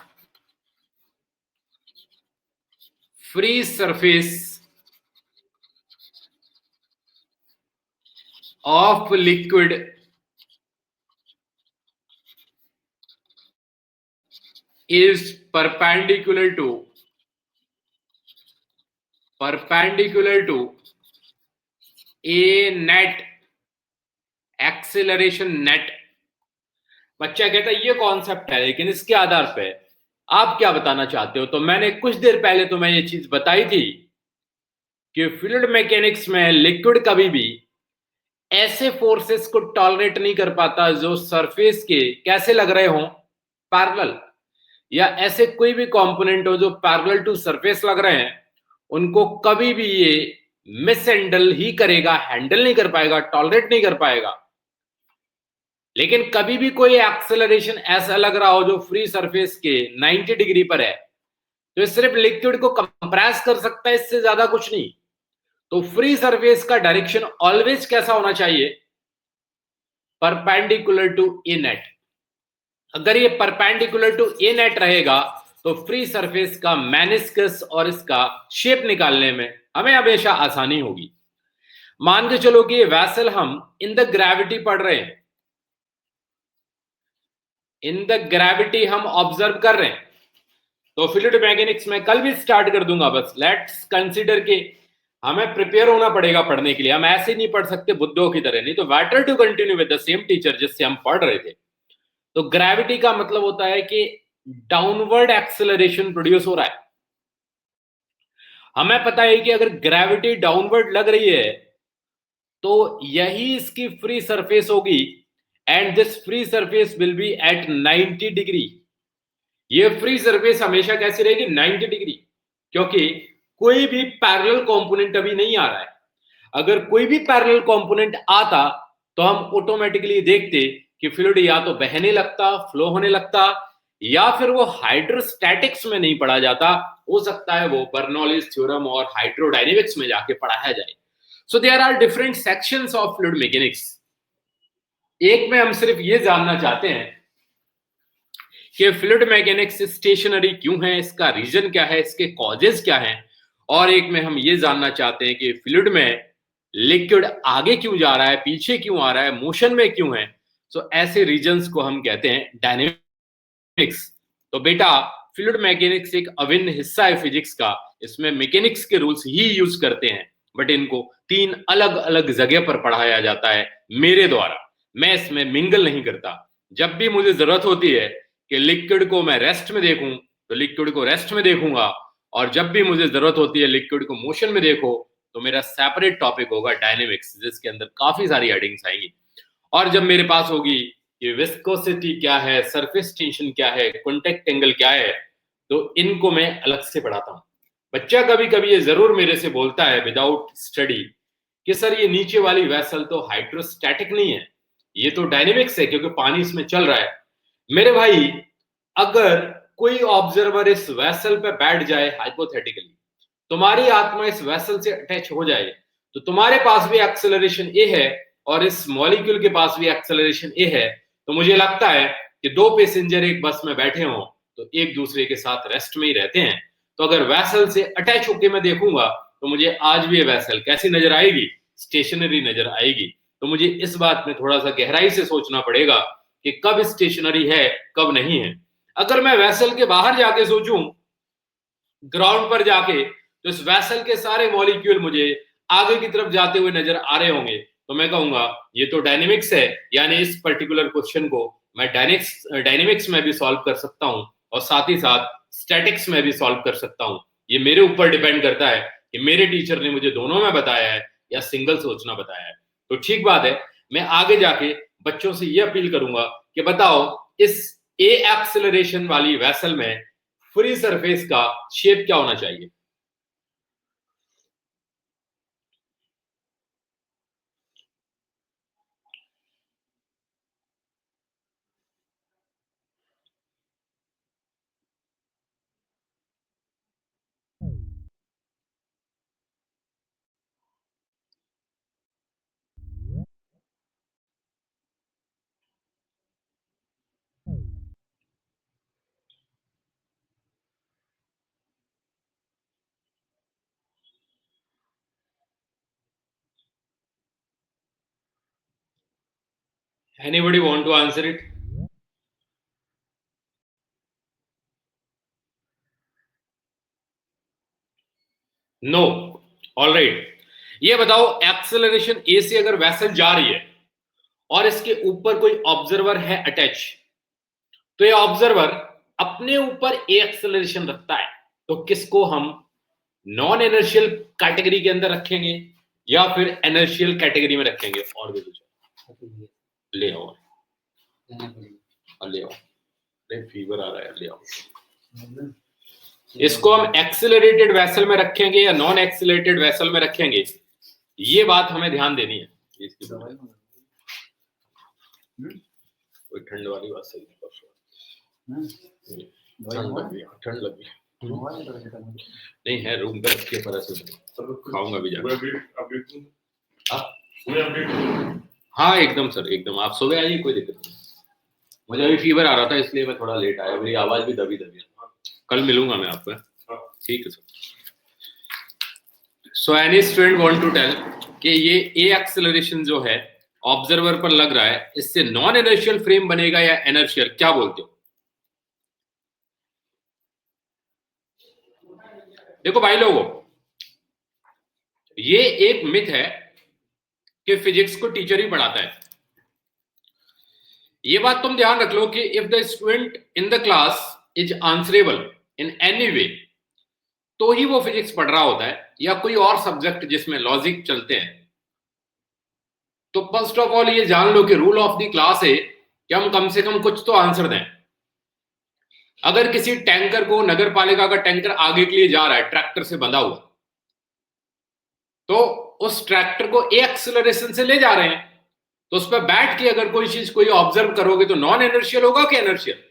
free surface of liquid is perpendicular to a net acceleration net। बच्चा कहता है ये कॉन्सेप्ट है, लेकिन इसके आधार पे आप क्या बताना चाहते हो। तो मैंने कुछ देर पहले तो मैं ये चीज बताई थी कि फ्लूइड मैकेनिक्स में लिक्विड कभी भी ऐसे फोर्सेस को टॉलरेट नहीं कर पाता जो सरफेस के कैसे लग रहे हों, पैरेलल, या ऐसे कोई भी कंपोनेंट हो जो पैरेलल टू सरफेस लग रहे हैं, उनको कभी भी ये मिसहैंडल ही करेगा, हैंडल नहीं कर पाएगा, टॉलरेट नहीं कर पाएगा। लेकिन कभी भी कोई एक्सेलरेशन ऐसा लग रहा हो जो फ्री सरफेस के 90 डिग्री पर है, तो सिर्फ लिक्विड को कंप्रेस कर सकता है, इससे ज्यादा कुछ नहीं। तो फ्री सरफेस का डायरेक्शन ऑलवेज कैसा होना चाहिए? Perpendicular to a net. अगर ये परपेंडिकुलर टू ए नेट रहेगा तो फ्री सरफेस का मेनिस्कस और इसका शेप निकालने में हमें हमेशा आसानी होगी। मान के चलो कि ये वैसल हम इन द ग्रेविटी पढ़ रहे हैं, इन द ग्रेविटी हम ऑब्जर्व कर रहे हैं, तो फ्लूइड मैकेनिक्स में कल भी स्टार्ट कर दूंगा। बस लेट्स कंसीडर के हमें प्रिपेयर होना पड़ेगा पढ़ने के लिए, हम ऐसे नहीं पढ़ सकते बुद्धों की तरह, नहीं तो better to continue with the same teacher जिससे हम पढ़ रहे थे। तो ग्रेविटी का मतलब होता है कि डाउनवर्ड एक्सेलरेशन प्रोड्यूस हो रहा है। हमें पता है कि अगर ग्रेविटी डाउनवर्ड लग रही है तो यही इसकी फ्री सरफेस होगी and this free surface will be at 90 degree. ये फ्री सरफेस हमेशा कैसी रहेगी? 90 डिग्री, क्योंकि कोई भी पैरेलल कंपोनेंट अभी नहीं आ रहा है। अगर कोई भी पैरेलल कंपोनेंट आता तो हम ऑटोमेटिकली देखते कि फ्लूइड या तो बहने लगता, फ्लो होने लगता, या फिर वो हाइड्रोस्टैटिक्स में नहीं पढ़ा जाता, हो सकता है वो बर्नौलीज थ्योरम और हाइड्रोडायनेमिक्स में जाके पढ़ाया जाए। So there are different sections of fluid mechanics. एक में हम सिर्फ ये जानना चाहते हैं कि फ्लूइड मैकेनिक्स स्टेशनरी क्यों है, इसका रीजन क्या है, इसके कॉजेज क्या हैं, और एक में हम ये जानना चाहते हैं कि फ्लूइड में लिक्विड आगे क्यों जा रहा है, पीछे क्यों आ रहा है, मोशन में क्यों है। सो ऐसे रीजन्स को हम कहते हैं डायनेमिक्स। तो बेटा फ्लूइड मैकेनिक्स एक अभिन्न हिस्सा है फिजिक्स का, इसमें मैकेनिक्स के रूल्स ही यूज करते हैं बट इनको 3 अलग अलग जगह पर पढ़ाया जाता है मेरे द्वारा। मैं इसमें मिंगल नहीं करता। जब भी मुझे जरूरत होती है कि लिक्विड को मैं रेस्ट में देखूं तो लिक्विड को रेस्ट में देखूंगा, और जब भी मुझे जरूरत होती है लिक्विड को मोशन में देखो तो मेरा सेपरेट टॉपिक होगा डायनेमिक्स, जिसके अंदर काफी सारी हेडिंग्स आएंगी। और जब मेरे पास होगी कि विस्कोसिटी क्या है, सरफेस टेंशन क्या है, कॉन्टेक्ट एंगल क्या है, तो इनको मैं अलग से पढ़ाता हूं। बच्चा कभी कभी ये जरूर मेरे से बोलता है विदाउट स्टडी कि सर ये नीचे वाली वेसल तो हाइड्रोस्टैटिक नहीं है, ये तो डायनेमिक्स है क्योंकि पानी इसमें चल रहा है। मेरे भाई, अगर कोई ऑब्जर्वर इस वेसल पे बैठ जाए हाइपोथेटिकली, तुम्हारी आत्मा इस वेसल से अटैच हो जाए, तो तुम्हारे पास भी एक्सेलरेशन ए है और इस मॉलिक्यूल के पास भी एक्सेलरेशन ए है, तो मुझे लगता है कि दो पैसेंजर एक बस में बैठे हों तो एक दूसरे के साथ रेस्ट में ही रहते हैं। तो अगर वेसल से अटैच होकर मैं देखूंगा तो मुझे आज भी ये वेसल कैसी नजर आएगी, स्टेशनरी नजर आएगी। तो मुझे इस बात में थोड़ा सा गहराई से सोचना पड़ेगा कि कब स्टेशनरी है कब नहीं है। अगर मैं वेसल के बाहर जाके सोचूं, ग्राउंड पर जाके, तो इस वेसल के सारे मॉलिक्यूल मुझे आगे की तरफ जाते हुए नजर आ रहे होंगे, तो मैं कहूंगा ये तो डायनेमिक्स है, यानी इस पर्टिकुलर क्वेश्चन को मैं डायनेमिक्स में भी सॉल्व कर सकता हूं और साथ ही साथ स्टैटिक्स में भी सॉल्व कर सकता हूं। ये मेरे ऊपर डिपेंड करता है कि मेरे टीचर ने मुझे दोनों में बताया है या सिंगल सोचना बताया है। तो ठीक बात है, मैं आगे जाके बच्चों से ये अपील करूंगा कि बताओ इस ए एक्सेलरेशन वाली वेसल में फ्री सरफेस का शेप क्या होना चाहिए। Anybody want to answer it? No. Alright, ये बताओ एक्सेलरेशन ए से अगर वेसल जा रही है और इसके ऊपर कोई ऑब्जर्वर है अटैच, तो ये ऑब्जर्वर अपने ऊपर ए एक्सेलरेशन रखता है, तो किसको हम नॉन एनर्शियल कैटेगरी के अंदर रखेंगे या फिर एनर्शियल कैटेगरी में रखेंगे? और भी कुछ ले आओ, ले आओ, फीवर आ रहा है, ले आओ। इसको हम एक्सेलरेटेड वेसल में रखेंगे या नॉन एक्सेलरेटेड वेसल में रखेंगे, ये बात हमें ध्यान देनी है। इसकी कोई ठंड वाली बात सही ठंड लगी नहीं है, रूम पे रख के खाऊंगा भी जाकर। हाँ एकदम सर, एकदम आप सो गए, आइए, कोई दिक्कत नहीं। मुझे अभी फीवर आ रहा था इसलिए मैं थोड़ा लेट आया, मेरी आवाज भी दबी दबी है। कल मिलूंगा मैं आपको। ठीक है sir. So any student want to tell कि ये ए एक्सेलरेशन जो है ऑब्जर्वर पर लग रहा है, इससे नॉन इनर्शियल फ्रेम बनेगा या इनर्शियल, क्या बोलते हो? देखो भाई लोगों, ये एक मिथ है कि फिजिक्स को टीचर ही पढ़ाता है। ये बात तुम ध्यान रख लो कि if the student in the class is answerable in any way, तो ही वो फिजिक्स पढ़ रहा होता है, या कोई और सब्जेक्ट जिसमें लॉजिक चलते हैं। तो फर्स्ट ऑफ ऑल ये जान लो कि रूल ऑफ द क्लास है कि हम कम से कम कुछ तो आंसर दें। अगर किसी टैंकर को, नगर पालिका का टैंकर आगे के लिए जा रहा है ट्रैक्टर से बंधा हुआ, तो उस ट्रैक्टर को ए एक्सेलरेशन से ले जा रहे हैं, तो उस पर बैठ के अगर कोई चीज कोई ऑब्जर्व करोगे तो नॉन इनर्शियल होगा कि इनर्शियल?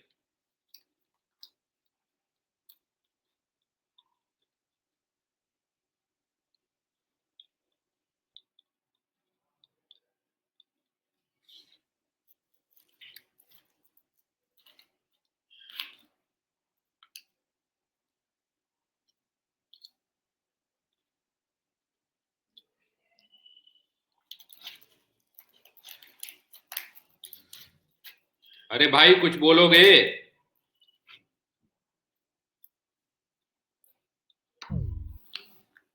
अरे भाई कुछ बोलोगे?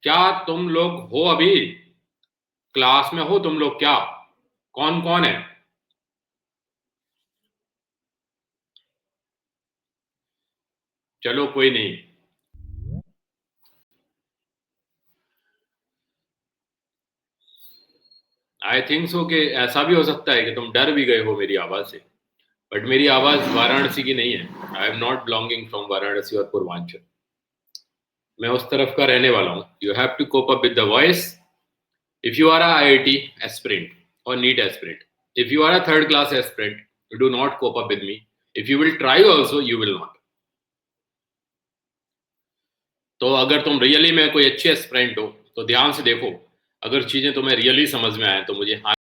क्या तुम लोग हो अभी क्लास में? हो तुम लोग? क्या कौन कौन है? चलो कोई नहीं। आई थिंक सो कि ऐसा भी हो सकता है कि तुम डर भी गए हो मेरी आवाज से, बट मेरी आवाज वाराणसी की नहीं है। I am not belonging from Varanasi और पूर्वांचल। मैं उस तरफ का रहने वाला हूँ। You have to cope up with the voice if you are a IIT aspirant or NEET aspirant. If you are a third class aspirant, do not cope up with me. If you will try also, you will not. तो अगर तुम really में कोई अच्छे aspirant हो तो ध्यान से देखो। अगर चीजें तुम्हें रियली समझ में आए तो मुझे हाँ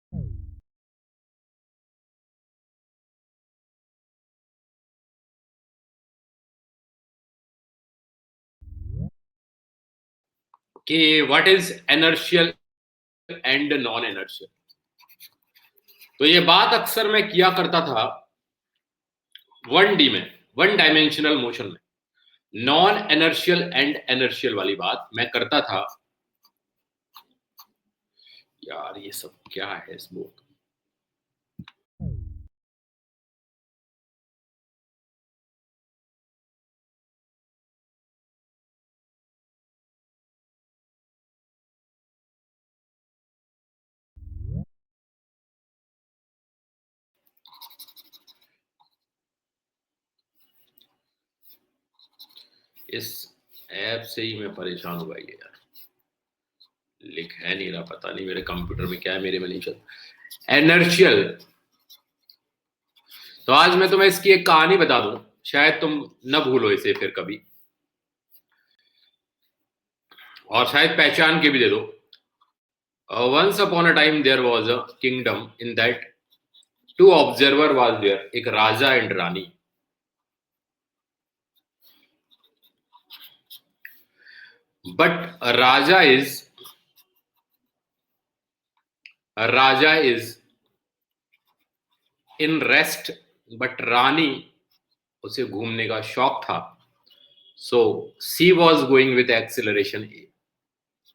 कि what is inertial and non inertial. तो ये बात अक्सर मैं किया करता था 1D में, वन डायमेंशनल मोशन में। नॉन एनर्शियल एंड एनर्शियल वाली बात मैं करता था। यार ये सब क्या है इस बुक? इस ऐप से ही मैं परेशान हूँ भाई यार। लिख है नहीं रहा, पता नहीं मेरे कंप्यूटर में क्या है, मेरे में नहीं चल। एनर्शियल। तो आज मैं तुम्हें इसकी एक कहानी बता दूं, शायद तुम न भूलो इसे फिर कभी, और शायद पहचान के भी दे दो। Once upon a time there was a kingdom in that two observer was there. एक राजा एंड रानी। बट राजा इज इन रेस्ट, बट रानी उसे घूमने का शौक था। So she was going with acceleration a,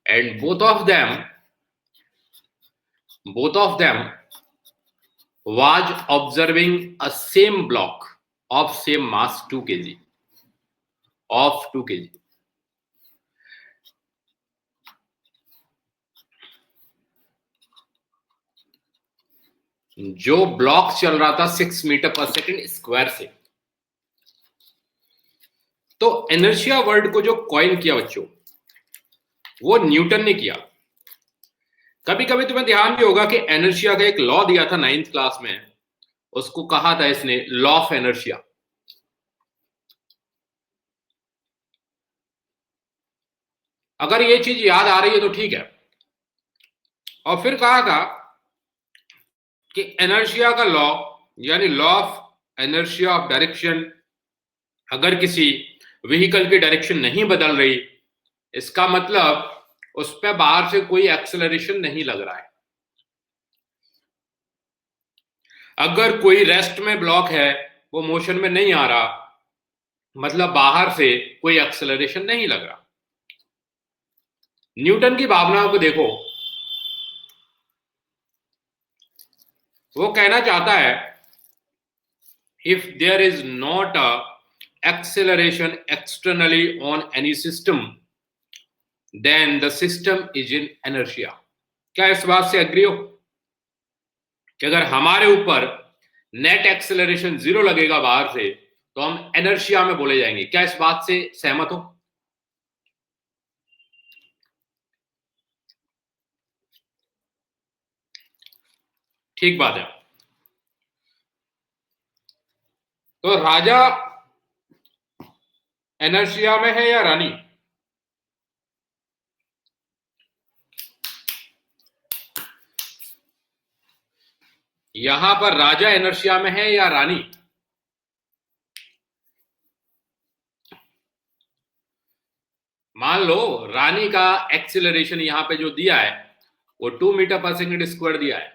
and both of them was observing a same block of same mass 2 kg of 2 kg. जो ब्लॉक चल रहा था 6 मीटर पर सेकेंड स्क्वायर से। तो इनर्शिया वर्ड को जो कॉइन किया बच्चों, वो न्यूटन ने किया। कभी कभी तुम्हें ध्यान भी होगा कि इनर्शिया का एक लॉ दिया था 9th क्लास में, उसको कहा था इसने लॉ ऑफ इनर्शिया। अगर ये चीज याद आ रही है तो ठीक है। और फिर कहा था कि इनर्शिया का लॉ, यानी law of inertia of direction, अगर किसी व्हीकल की डायरेक्शन नहीं बदल रही, इसका मतलब उस पर बाहर से कोई एक्सेलरेशन नहीं लग रहा है। अगर कोई रेस्ट में ब्लॉक है, वो मोशन में नहीं आ रहा, मतलब बाहर से कोई एक्सेलरेशन नहीं लग रहा। न्यूटन की भावनाओं को देखो, वो कहना चाहता है if there is not a acceleration externally on any system, then the system is in inertia. क्या इस बात से एग्री हो कि अगर हमारे ऊपर नेट एक्सेलरेशन 0 लगेगा बाहर से तो हम इनर्शिया में बोले जाएंगे? क्या इस बात से सहमत हो? ठीक बात है। तो राजा इनर्शिया में है या रानी? यहां पर राजा इनर्शिया में है या रानी? मान लो रानी का एक्सेलरेशन यहां पे जो दिया है वो 2 मीटर पर सेकेंड स्क्वायर दिया है,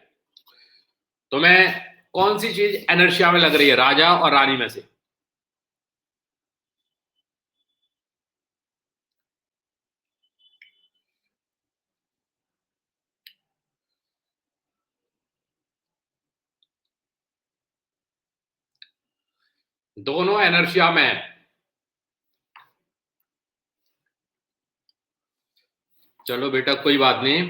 तो मैं कौन सी चीज इनर्शिया में लग रही है, राजा और रानी में से? दोनों एनर्शिया में है। चलो बेटा कोई बात नहीं,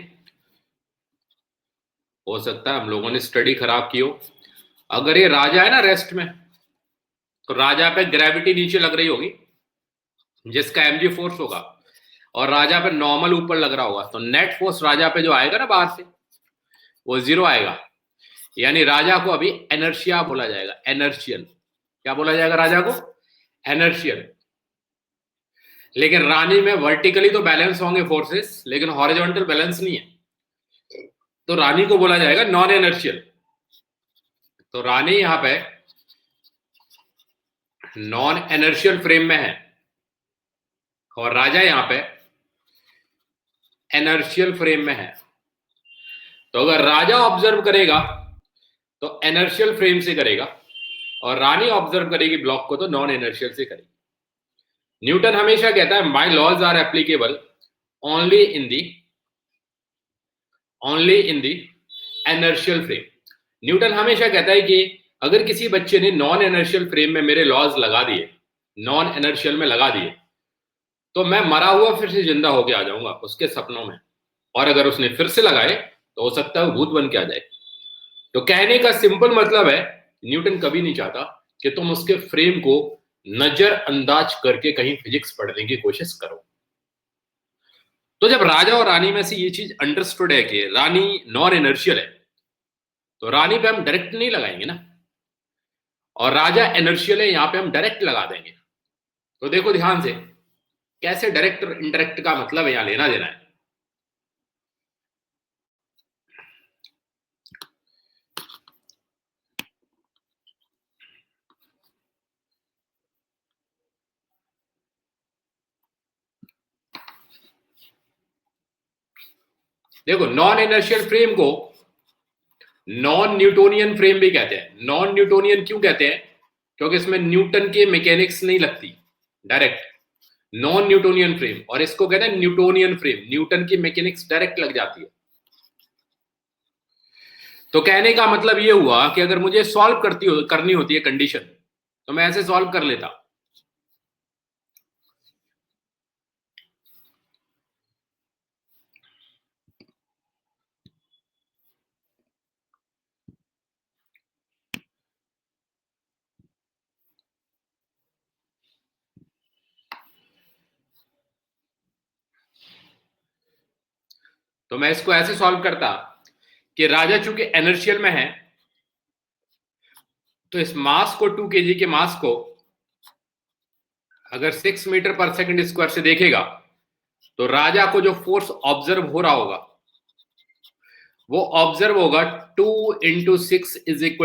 हो सकता है हम लोगों ने स्टडी खराब की हो। अगर ये राजा है ना रेस्ट में, तो राजा पे ग्रेविटी नीचे लग रही होगी जिसका mg फोर्स होगा, और राजा पे नॉर्मल ऊपर लग रहा होगा, तो नेट फोर्स राजा पे जो आएगा ना बाहर से, वो 0 आएगा। यानी राजा को अभी एनर्शिया बोला जाएगा, एनर्शियल। क्या बोला जाएगा राजा को? एनर्शियल। लेकिन रानी में वर्टिकली तो बैलेंस होंगे फोर्सेस, लेकिन हॉरिजॉन्टल बैलेंस नहीं है, तो रानी को बोला जाएगा नॉन एनर्शियल। तो रानी यहां पे नॉन एनर्शियल फ्रेम में है और राजा यहां पे एनर्शियल फ्रेम में है। तो अगर राजा ऑब्जर्व करेगा तो एनर्शियल फ्रेम से करेगा, और रानी ऑब्जर्व करेगी ब्लॉक को तो नॉन एनर्शियल से करेगी। न्यूटन हमेशा कहता है my laws are applicable only in the inertial frame. Newton हमेशा कहता है कि अगर किसी बच्चे ने नॉन एनर्शियल फ्रेम में मेरे लॉज लगा दिए, नॉन एनर्शियल में लगा दिए, तो मैं मरा हुआ फिर से जिंदा होके आ जाऊंगा उसके सपनों में, और अगर उसने फिर से लगाए तो हो सकता है वो भूत बन के आ जाए। तो कहने का सिंपल मतलब है, न्यूटन कभी नहीं चाहता कि तुम उसके फ्रेम को नजरअंदाज करके कहीं फिजिक्स पढ़ने की कोशिश करो। तो जब राजा और रानी में से ये चीज अंडरस्टूड है कि रानी नॉन एनर्शियल है, तो रानी पे हम डायरेक्ट नहीं लगाएंगे ना, और राजा एनर्शियल है, यहां पे हम डायरेक्ट लगा देंगे। तो देखो ध्यान से कैसे डायरेक्ट और इनडायरेक्ट का मतलब यहां लेना देना है। देखो नॉन एनर्शियल फ्रेम को नॉन न्यूटोनियन फ्रेम भी कहते हैं। नॉन न्यूटोनियन क्यों कहते हैं? क्योंकि इसमें न्यूटन की मैकेनिक्स नहीं लगती डायरेक्ट, नॉन न्यूटोनियन फ्रेम। और इसको कहते हैं न्यूटोनियन फ्रेम, न्यूटन की मैकेनिक्स डायरेक्ट लग जाती है। तो कहने का मतलब ये हुआ कि अगर मुझे सॉल्व करनी होती है कंडीशन, तो मैं ऐसे सॉल्व कर लेता। तो मैं इसको ऐसे सॉल्व करता कि राजा चूंकि एनर्शियल में है, तो इस मास को 2 kg के मास को अगर 6 मीटर पर सेकंड स्क्वायर से देखेगा, तो राजा को जो फोर्स ऑब्जर्व हो रहा होगा वो ऑब्जर्व होगा 2 × 6 =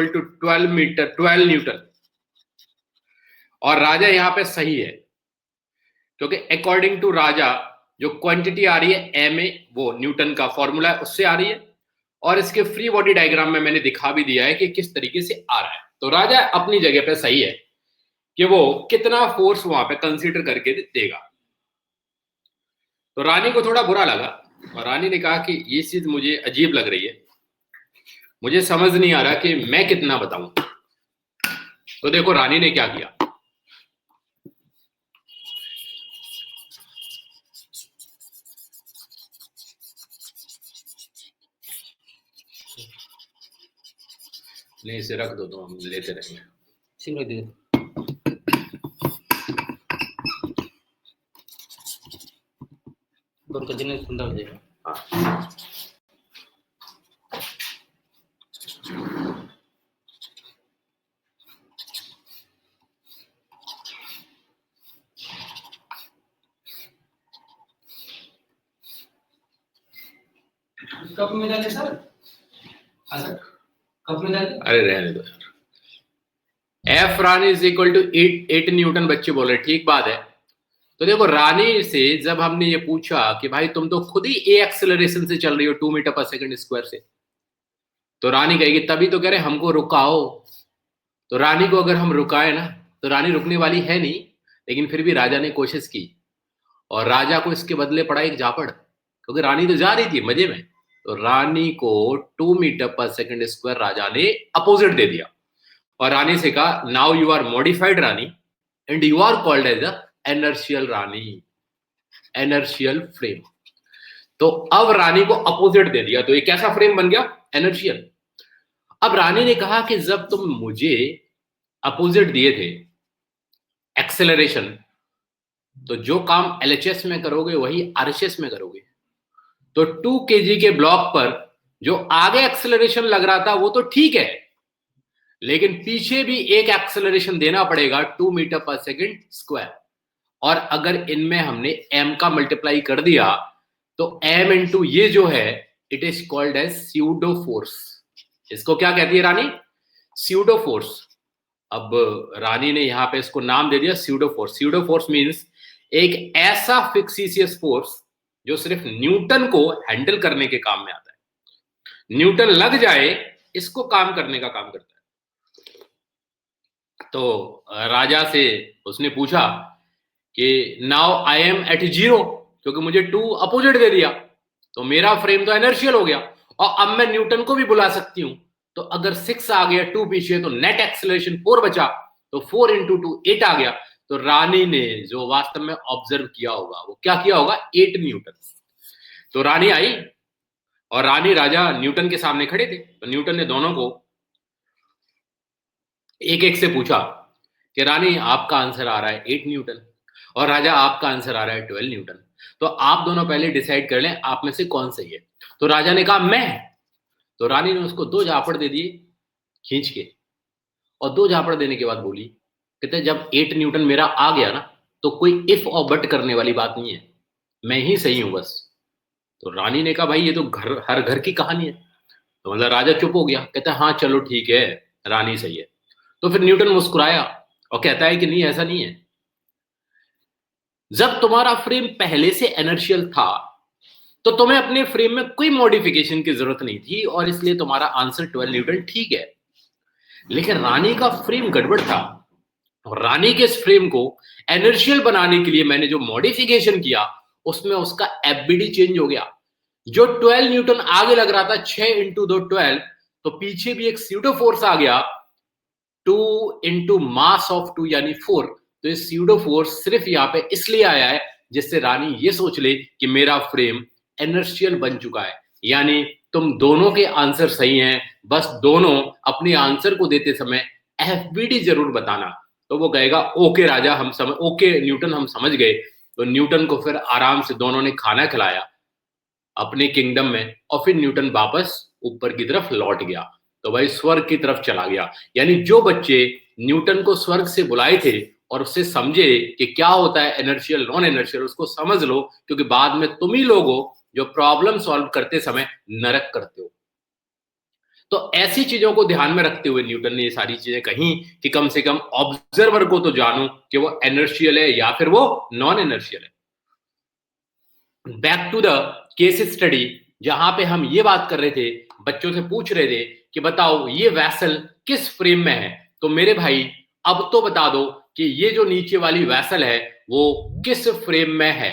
12 न्यूटन। और राजा यहां पे सही है, क्योंकि अकॉर्डिंग टू राजा जो क्वांटिटी आ रही है एम ए, वो न्यूटन का फॉर्मूला है उससे आ रही है, और इसके फ्री बॉडी डायग्राम में मैंने दिखा भी दिया है कि किस तरीके से आ रहा है। तो राजा अपनी जगह पे सही है कि वो कितना फोर्स वहां पे कंसीडर करके देगा। तो रानी को थोड़ा बुरा लगा, और रानी ने कहा कि ये चीज मुझे अजीब लग रही है, मुझे समझ नहीं आ रहा कि मैं कितना बताऊं। तो देखो रानी ने क्या किया। नहीं इसे रख दो तो हम लेते रहेंगे। सिंगल दे दोनों का दिन सुंदर हो जाएगा। हाँ कप में डाले सर, कप में डाले। अरे रहने दो यार। F Rani is equal to 8 newton बच्चे बोल रहे, ठीक बात है। तो देखो रानी से जब हमने ये पूछा कि भाई तुम तो खुद ही ए एक्सेलरेशन से चल रही हो 2 मीटर पर सेकंड स्क्वायर से, तो रानी कहेगी तभी तो कह रहे हमको रुकाओ। तो रानी को अगर हम रुकाए ना, तो रानी रुकने वाली है नहीं, लेकिन फिर भी राजा ने कोशिश की, और राजा को इसके बदले पड़ा एक झापड़, क्योंकि रानी तो जा रही थी मजे में। तो रानी को 2 मीटर पर सेकंड स्क्वायर राजा ने अपोजिट दे दिया, और रानी से कहा now you are modified Rani and you are called as a inertial Rani, inertial frame. तो अब रानी को अपोजिट दे दिया, तो एक कैसा फ्रेम बन गया? एनर्शियल। अब रानी ने कहा कि जब तुम मुझे अपोजिट दिए थे एक्सेलरेशन, तो जो काम एलएचएस में करोगे वही आरएचएस में करोगे। तो 2 kg के ब्लॉक पर जो आगे एक्सेलरेशन लग रहा था वो तो ठीक है, लेकिन पीछे भी एक एक्सेलरेशन देना पड़ेगा 2 मीटर पर सेकेंड स्क्वायर। और अगर इनमें हमने m का मल्टीप्लाई कर दिया तो m इंटू ये जो है it is called as pseudo force. इसको क्या कहती है रानी? Pseudo force. अब रानी ने यहां पे इसको नाम दे दिया pseudo force. Pseudo force means एक ऐसा फिक्सिशियस फोर्स जो सिर्फ न्यूटन को हैंडल करने के काम में आता है। न्यूटन लग जाए इसको काम करने का काम करता है। तो राजा से उसने पूछा कि नाउ आई एम एट 0, क्योंकि मुझे 2 अपोजिट दे दिया तो मेरा फ्रेम तो इनर्शियल हो गया, और अब मैं न्यूटन को भी बुला सकती हूं। तो अगर 6 आ गया 2 पीछे तो नेट एक्सेलरेशन 4 बचा, तो 4 इंटू 2 8 आ गया। तो रानी ने जो वास्तव में ऑब्जर्व किया होगा वो क्या किया होगा? 8 न्यूटन। तो रानी आई और रानी राजा न्यूटन के सामने खड़े थे। तो न्यूटन ने दोनों को एक एक से पूछा कि रानी आपका आंसर आ रहा है 8 न्यूटन और राजा आपका आंसर आ रहा है 12 न्यूटन, तो आप दोनों पहले डिसाइड कर लें आप में से कौन सही है। तो राजा ने कहा मैं। तो रानी ने उसको 2 झापड़ दे दिए खींच के, और 2 झापड़ देने के बाद बोली, कहते जब 8 न्यूटन मेरा आ गया ना तो कोई इफ और बट करने वाली बात नहीं है, मैं ही सही हूं बस। तो रानी ने कहा भाई ये तो हर घर की कहानी है। तो मतलब राजा चुप हो गया, कहता है हाँ चलो ठीक है रानी सही है। तो फिर न्यूटन मुस्कुराया और कहता है कि नहीं ऐसा नहीं है, जब तुम्हारा फ्रेम पहले से एनर्शियल था तो तुम्हें अपने फ्रेम में कोई मॉडिफिकेशन की जरूरत नहीं थी और इसलिए तुम्हारा आंसर 12 न्यूटन ठीक है। लेकिन रानी का फ्रेम गड़बड़ था और रानी के इस फ्रेम को एनर्शियल बनाने के लिए मैंने जो मॉडिफिकेशन किया उसमें उसका एफबीडी चेंज हो गया। जो 12 न्यूटन आगे लग रहा था 6 इंटू 2 12, तो पीछे भी एक स्यूडो फोर्स आ गया 2 इंटू मास ऑफ 2 यानी 4। तो ये स्यूडो फोर्स सिर्फ यहाँ पे इसलिए आया है जिससे रानी ये सोच ले कि मेरा फ्रेम इनर्शियल बन चुका है। यानी तुम दोनों के आंसर सही हैं, बस दोनों अपने आंसर को देते समय एफबीडी जरूर बताना। तो वो कहेगा ओके राजा हम समझ, ओके न्यूटन हम समझ गए। तो न्यूटन को फिर आराम से दोनों ने खाना खिलाया अपने किंगडम में और फिर न्यूटन वापस ऊपर की तरफ लौट गया। तो भाई स्वर्ग की तरफ चला गया। यानी जो बच्चे न्यूटन को स्वर्ग से बुलाए थे और उससे समझे कि क्या होता है एनर्शियल नॉन एनर्शियल, उसको समझ लो, क्योंकि बाद में तुम ही लोग हो जो प्रॉब्लम सॉल्व करते समय नरक करते हो। तो ऐसी चीजों को ध्यान में रखते हुए न्यूटन ने ये सारी चीजें कही कि कम से कम ऑब्जर्वर को तो जानो कि वो एनर्शियल है या फिर वो नॉन एनर्शियल है। Back to the case study, जहां पे हम ये बात कर रहे थे, बच्चों से पूछ रहे थे कि बताओ ये वैसल किस फ्रेम में है। तो मेरे भाई अब तो बता दो कि ये जो नीचे वाली वैसल है वो किस फ्रेम में है।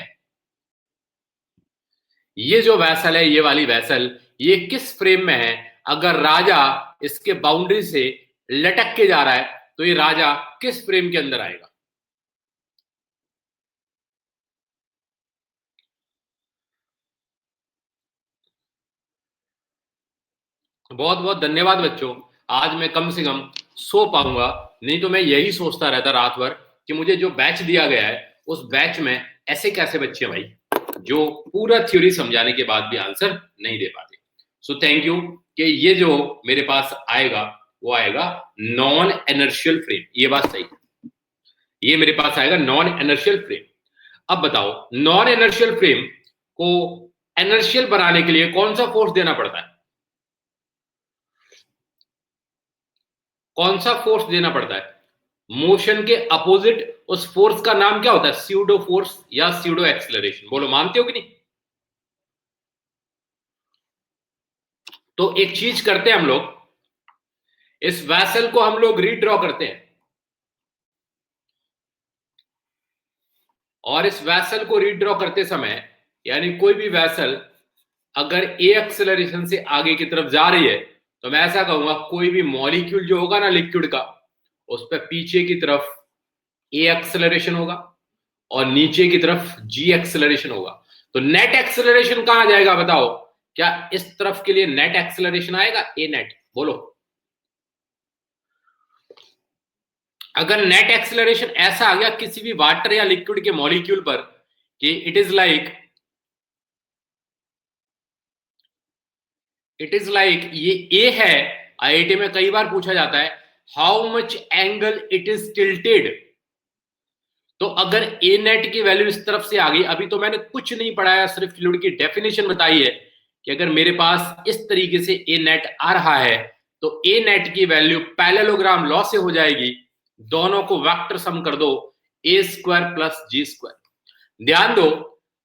ये जो वैसल है, ये वाली वैसल, ये किस फ्रेम में है। अगर राजा इसके बाउंड्री से लटक के जा रहा है तो ये राजा किस फ्रेम के अंदर आएगा। बहुत बहुत धन्यवाद बच्चों। आज मैं कम से कम सो पाऊंगा, नहीं तो मैं यही सोचता रहता रात भर कि मुझे जो बैच दिया गया है उस बैच में ऐसे कैसे बच्चे हैं भाई जो पूरा थ्योरी समझाने के बाद भी आंसर नहीं दे पाते। सो थैंक यू कि ये जो मेरे पास आएगा वो आएगा नॉन एनर्शियल फ्रेम। ये बात सही है, ये मेरे पास आएगा नॉन एनर्शियल फ्रेम। अब बताओ नॉन एनर्शियल फ्रेम को एनर्शियल बनाने के लिए कौन सा फोर्स देना पड़ता है? कौन सा फोर्स देना पड़ता है? मोशन के अपोजिट उस फोर्स का नाम क्या होता है? स्यूडो फोर्स या स्यूडो एक्सेलरेशन। बोलो मानते हो कि नहीं? तो एक चीज करते हैं हम लोग, इस वैसल को हम लोग रीड्रॉ करते हैं और इस वैसल को रीड्रॉ करते समय यानी कोई भी वैसल अगर ए एक्सेलरेशन से आगे की तरफ जा रही है तो मैं ऐसा कहूंगा कोई भी मॉलिक्यूल जो होगा ना लिक्विड का उस पर पीछे की तरफ ए एक्सेलरेशन होगा और नीचे की तरफ जी एक्सेलरेशन होगा। तो नेट एक्सेलरेशन कहां आ जाएगा बताओ? क्या इस तरफ के लिए नेट एक्सेलरेशन आएगा? ए नेट बोलो। अगर नेट एक्सेलरेशन ऐसा आ गया किसी भी वाटर या लिक्विड के मॉलिक्यूल पर कि इट इज लाइक ये ए है, आईआईटी में कई बार पूछा जाता है how much angle it is tilted. तो अगर ए नेट की वैल्यू इस तरफ से आ गई, अभी तो मैंने कुछ नहीं पढ़ाया, सिर्फ फ्लूइड की डेफिनेशन बताई है कि अगर मेरे पास इस तरीके से ए नेट आ रहा है तो ए नेट की वैल्यू पैरेललोग्राम लॉ से हो जाएगी, दोनों को वेक्टर सम कर दो, ए स्क्वायर प्लस जी स्क्वायर। ध्यान दो,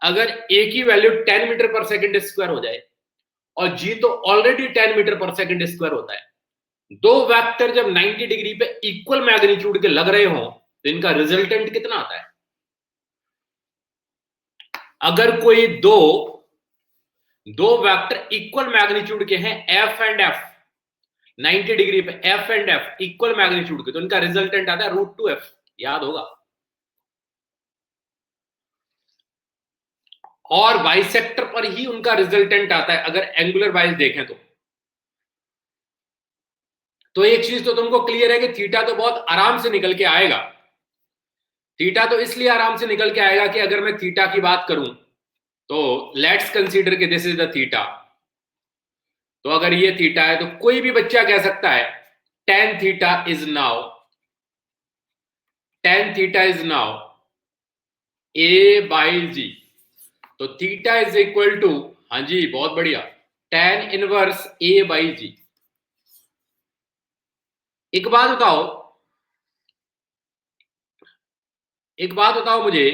अगर ए की वैल्यू 10 मीटर पर सेकंड स्क्वायर हो जाए और जी तो ऑलरेडी 10 मीटर पर सेकंड स्क्वायर होता है, दो वेक्टर जब 90 डिग्री पे इक्वल मैग्नीट्यूड के लग रहे हो तो इनका रिजल्टेंट कितना आता है? अगर कोई दो वेक्टर इक्वल मैग्नीट्यूड के हैं एफ एंड एफ, 90 डिग्री पे F and F equal magnitude के, तो इनका रिजल्टेंट आता है √2f, याद होगा। और बाइसेक्टर पर ही उनका रिजल्टेंट आता है अगर एंगुलर वाइज देखें तो एक चीज तो तुमको क्लियर है कि थीटा तो बहुत आराम से निकल के आएगा। थीटा तो इसलिए आराम से निकल के आएगा कि अगर मैं थीटा की बात करूं तो लेट्स कंसीडर कि दिस इज द थीटा। तो अगर ये थीटा है तो कोई भी बच्चा कह सकता है tan theta is now a/g। तो थीटा इज इक्वल टू, हाँ जी बहुत बढ़िया, tan इनवर्स a/g। एक बात बताओ मुझे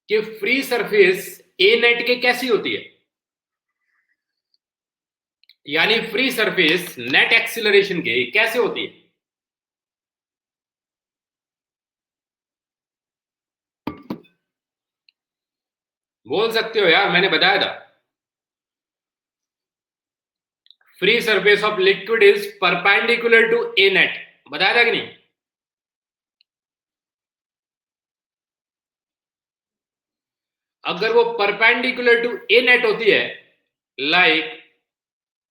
कि फ्री सरफेस ए नेट के कैसी होती है? यानी फ्री सरफेस नेट एक्सीलरेशन के कैसे होती है? बोल सकते हो यार, मैंने बताया था free surface of liquid is perpendicular to a net, बताया था कि नहीं? अगर वो परपेंडिकुलर टू ए नेट होती है like,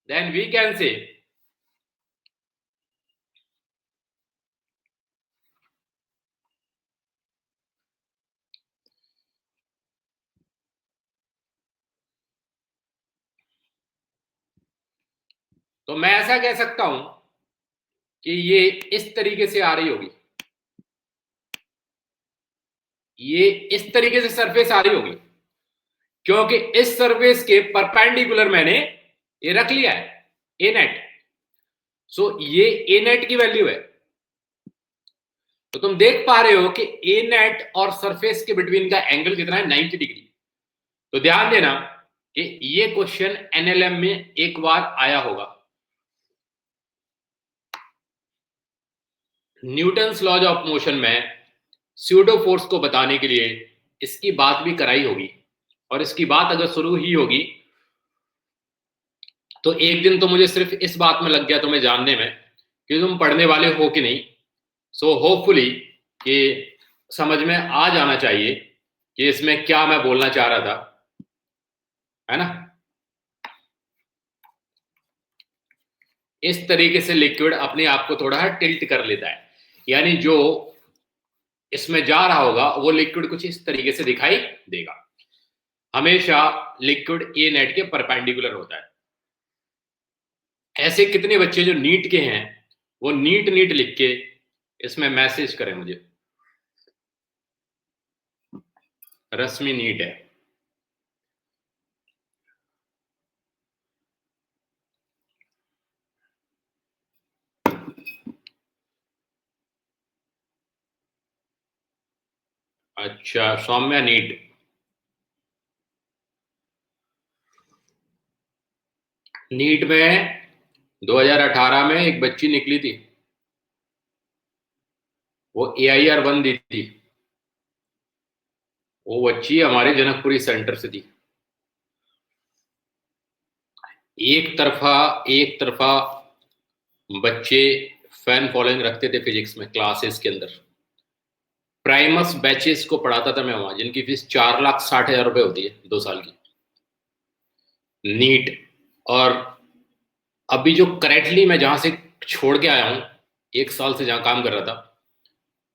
then we can say तो मैं ऐसा कह सकता हूं कि ये इस तरीके से आ रही होगी, ये इस तरीके से सरफेस आ रही होगी, क्योंकि इस सरफेस के परपेंडिकुलर मैंने ये रख लिया है ए नेट। सो ये ए नेट की वैल्यू है। तो तुम देख पा रहे हो कि ए नेट और सरफेस के बिटवीन का एंगल कितना है? 90 डिग्री। तो ध्यान देना कि ये क्वेश्चन एनएलएम में एक बार आया होगा, न्यूटन्स लॉज ऑफ मोशन में स्यूडो फोर्स को बताने के लिए इसकी बात भी कराई होगी, और इसकी बात अगर शुरू ही होगी तो एक दिन तो मुझे सिर्फ इस बात में लग गया तुम्हें जानने में कि तुम पढ़ने वाले हो कि नहीं। सो होपफुली कि समझ में आ जाना चाहिए कि इसमें क्या मैं बोलना चाह रहा था, है ना? इस तरीके से लिक्विड अपने आप को थोड़ा टिल्ट कर लेता है, यानी जो इसमें जा रहा होगा वो लिक्विड कुछ इस तरीके से दिखाई देगा। हमेशा लिक्विड ए नेट के परपेंडिकुलर होता है। ऐसे कितने बच्चे जो नीट के हैं वो नीट लिख के इसमें मैसेज करें मुझे, रश्मि नीट है। अच्छा, सौम्या नीट। नीट में 2018 में एक बच्ची निकली थी, वो AIR-1 दी थी। वो बच्ची हमारे जनकपुरी सेंटर से थी। एक तरफा बच्चे फैन फॉलोइंग रखते थे फिजिक्स में क्लासेस के अंदर। प्राइमस बैचेस को पढ़ाता था मैं वहां, जिनकी फीस 4,60,000 रुपए होती है 2 साल की, नीट। और अभी जो करेक्टली मैं जहां से छोड़ के आया हूं 1 साल से जहां काम कर रहा था,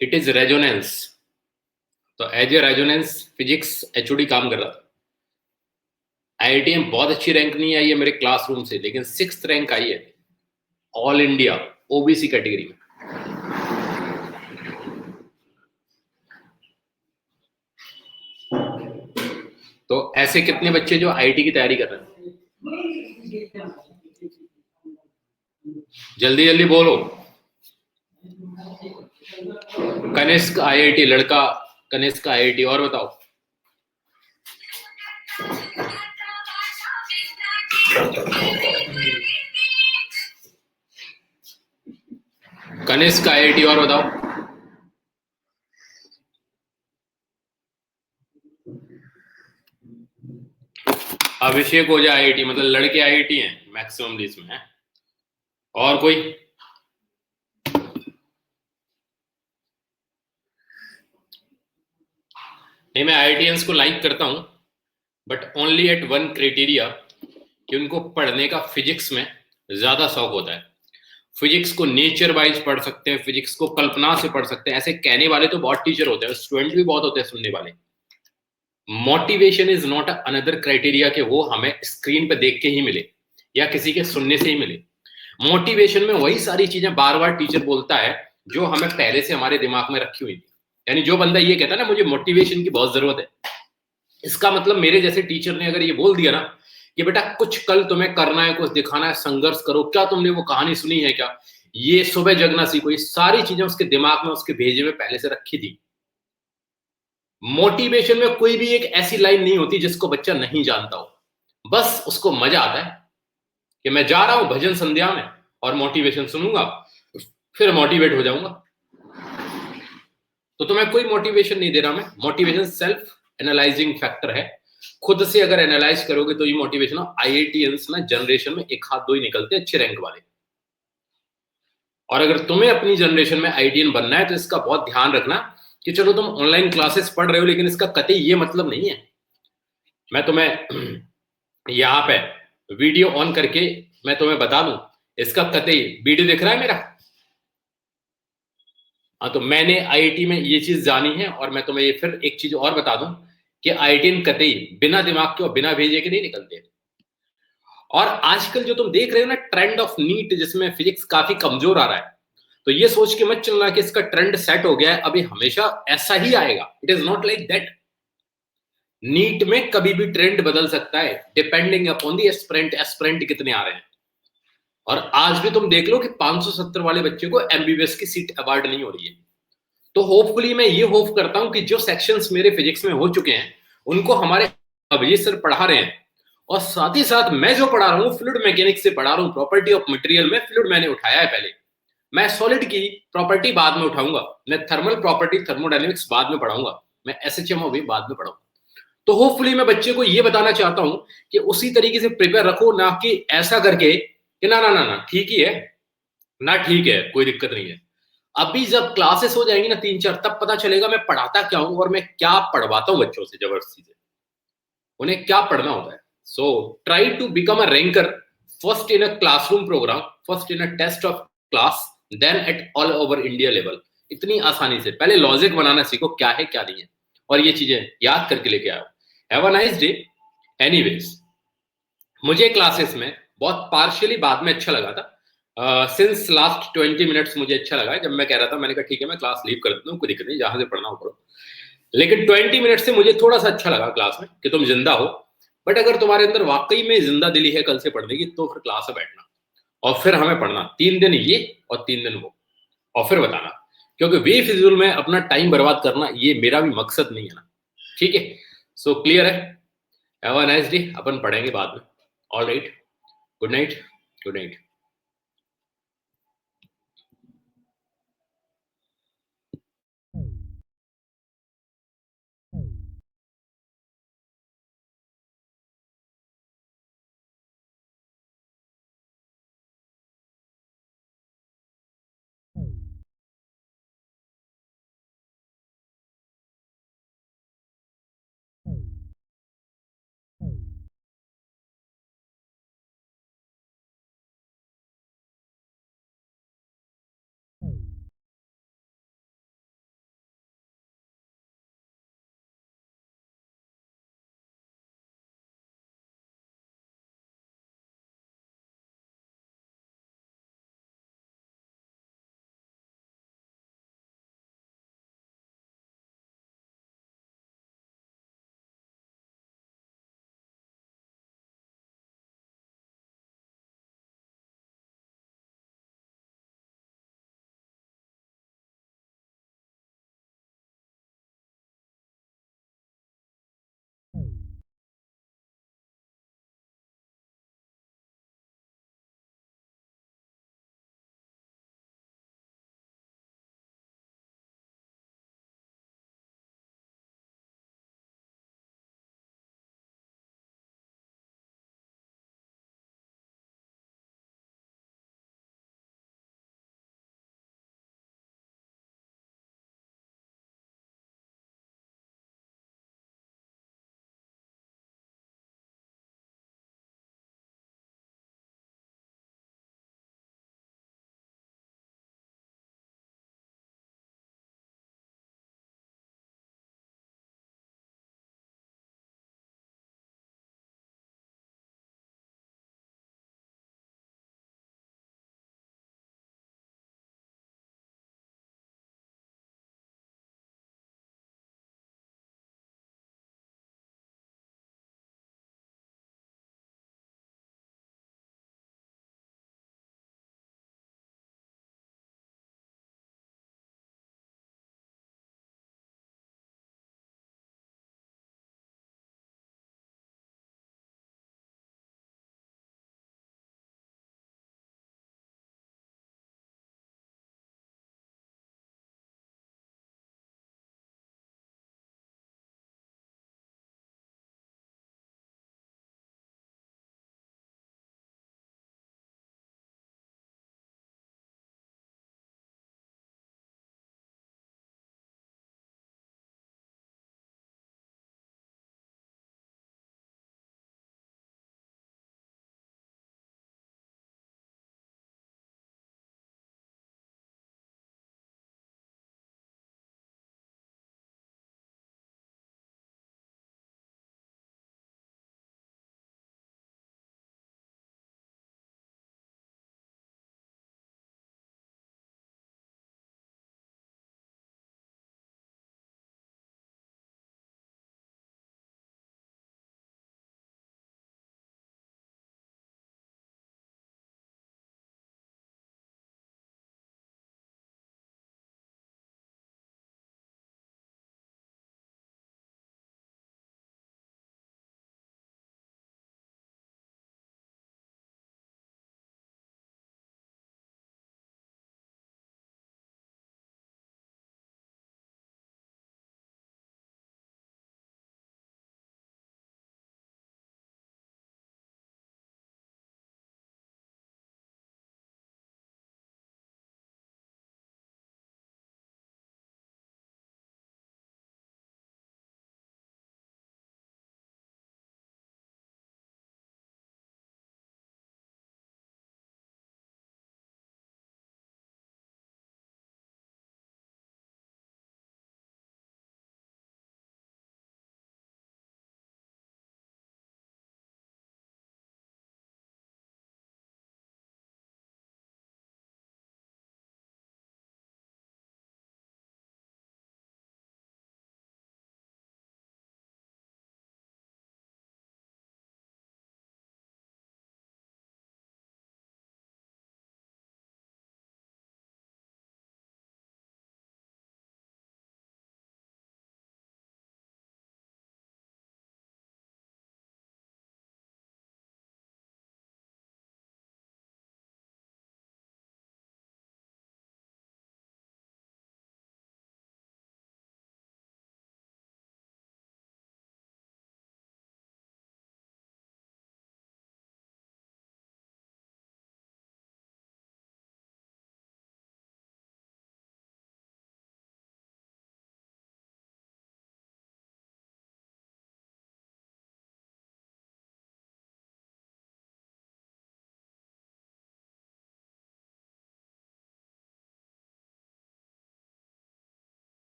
इट इज रेजोनेंस। तो as a Resonance physics HOD काम कर रहा था। आईआईटी में बहुत अच्छी रैंक नहीं आई है मेरे क्लासरूम से, लेकिन 6th रैंक आई है ऑल इंडिया ओबीसी कैटेगरी में। तो ऐसे कितने बच्चे जो आईआईटी की तैयारी कर रहे हैं, जल्दी जल्दी बोलो। कनिष्क आईआईटी, लड़का कनिष्क आईआईटी, और बताओ। कनिष्क आईआईटी, और बताओ। अभिषेक ओझा आईआईटी, मतलब लड़के आईआईटी हैं मैक्सिमम लिस्ट में है। और कोई? नहीं, मैं आईआईटीएंस को लाइक करता हूं, but only at one criteria, कि उनको पढ़ने का फिजिक्स में ज्यादा शौक होता है। फिजिक्स को नेचर वाइज पढ़ सकते हैं, फिजिक्स को कल्पना से पढ़ सकते हैं। ऐसे कहने वाले तो बहुत टीचर होते हैं, स्टूडेंट भी बहुत होते हैं सुनने वाले। Motivation is not another criteria कि वो हमें स्क्रीन पे देख के ही मिले या किसी के सुनने से ही मिले। मोटिवेशन में वही सारी चीजें बार बार टीचर बोलता है जो हमें पहले से हमारे दिमाग में रखी हुई थी। यानी जो बंदा ये कहता है ना मुझे मोटिवेशन की बहुत जरूरत है, इसका मतलब मेरे जैसे टीचर ने अगर ये बोल दिया ना कि बेटा कुछ कल तुम्हें करना है, कुछ दिखाना है, संघर्ष करो, क्या तुमने वो कहानी सुनी है क्या, ये सुबह जगना सीखो, ये सारी चीजें उसके दिमाग में उसके भेजे में पहले से रखी थी। मोटिवेशन में कोई भी एक ऐसी लाइन नहीं होती जिसको बच्चा नहीं जानता हो, बस उसको मजा आता है कि मैं जा रहा हूं भजन संध्या में और मोटिवेशन सुनूंगा, फिर मोटिवेट हो जाऊंगा। तो तुम्हें कोई मोटिवेशन नहीं दे रहा मैं। मोटिवेशन सेल्फ एनालाइजिंग फैक्टर है, खुद से अगर एनालाइज करोगे तो ये मोटिवेशन। आईआईटीएंस ना जनरेशन में 1 हाथ 2 ही निकलते अच्छे रैंक वाले। और अगर तुम्हें अपनी जनरेशन में आईआईटीएन बनना है तो इसका बहुत ध्यान रखना कि चलो तुम ऑनलाइन क्लासेस पढ़ रहे हो, लेकिन इसका कतई ये मतलब नहीं है। मैं तुम्हें यहां पे वीडियो ऑन करके मैं तुम्हें बता दूं, इसका कतई वीडियो दिख रहा है मेरा? हाँ, तो मैंने आईआईटी में ये चीज जानी है। और मैं तुम्हें ये फिर एक चीज और बता दूं कि आईआईटीएन कतई बिना दिमाग के और बिना भेजे के नहीं निकलते। और आजकल जो तुम देख रहे हो ना ट्रेंड ऑफ नीट, जिसमें फिजिक्स काफी कमजोर आ रहा है, तो ये सोच के मत चलना कि इसका ट्रेंड सेट हो गया है, अभी हमेशा ऐसा ही आएगा। It is not like that. NEET में कभी भी ट्रेंड बदल सकता है depending upon the aspirant, aspirant कितने आ रहे हैं। और आज भी तुम देख लो कि 570 वाले बच्चे को एमबीबीएस की सीट अवार्ड नहीं हो रही है। तो होपफुली मैं ये होप करता हूं कि जो सेक्शंस मेरे फिजिक्स में हो चुके हैं उनको हमारे अभिजीत सर पढ़ा रहे हैं, और साथ ही साथ मैं जो पढ़ा रहा हूँ फ्लूइड मैकेनिक्स से पढ़ा रहा हूँ। प्रॉपर्टी ऑफ मटेरियल में फ्लूइड मैंने उठाया है पहले, मैं सॉलिड की प्रॉपर्टी बाद में उठाऊंगा, मैं थर्मल प्रॉपर्टी थर्मोडायनेमिक्स बाद में पढ़ाऊंगा, मैं एसएचएमओ भी बाद में पढ़ाऊंगा। तो होपफुली मैं बच्चे को ये बताना चाहता हूं कि उसी तरीके से प्रिपेयर रखो, ना कि ऐसा करके कि ना ना ना ना ठीक ही है ना, ठीक है कोई दिक्कत नहीं है। अभी जब क्लासेस हो जाएंगी ना 3-4, तब पता चलेगा मैं पढ़ाता क्या हूं और मैं क्या पढ़वाता हूं बच्चों से जबरदस्ती से, उन्हें क्या पढ़ना होता है। So try to become a ranker first in a classroom programme, first in a test of class, then at all over India level. इतनी आसानी से पहले लॉजिक बनाना सीखो, क्या है क्या नहीं है, और ये चीजें याद करके लेके आओ। Have a nice day. Anyways, मुझे क्लासेस में बहुत पार्शियली बाद में अच्छा लगा था। सिंस लास्ट 20 मिनट्स मुझे अच्छा लगा है। जब मैं कह रहा था मैंने कहा ठीक है मैं क्लास लीव कर देता हूँ, कोई दिक्कत नहीं, जहां से पढ़ना हो पढ़ो, लेकिन 20 मिनट से मुझे थोड़ा सा अच्छा लगा क्लास में कि तुम जिंदा हो। बट अगर तुम्हारे अंदर वाकई में जिंदा दिली है कल से पढ़ने की, तो फिर क्लास में बैठना और फिर हमें पढ़ना 3 दिन ये और 3 दिन वो, और फिर बताना, क्योंकि बेफिजूल में अपना टाइम बर्बाद करना ये मेरा भी मकसद नहीं है ना। ठीक है, सो क्लियर है। Have a nice day. अपन पढ़ेंगे बाद में। All right, good night, good night.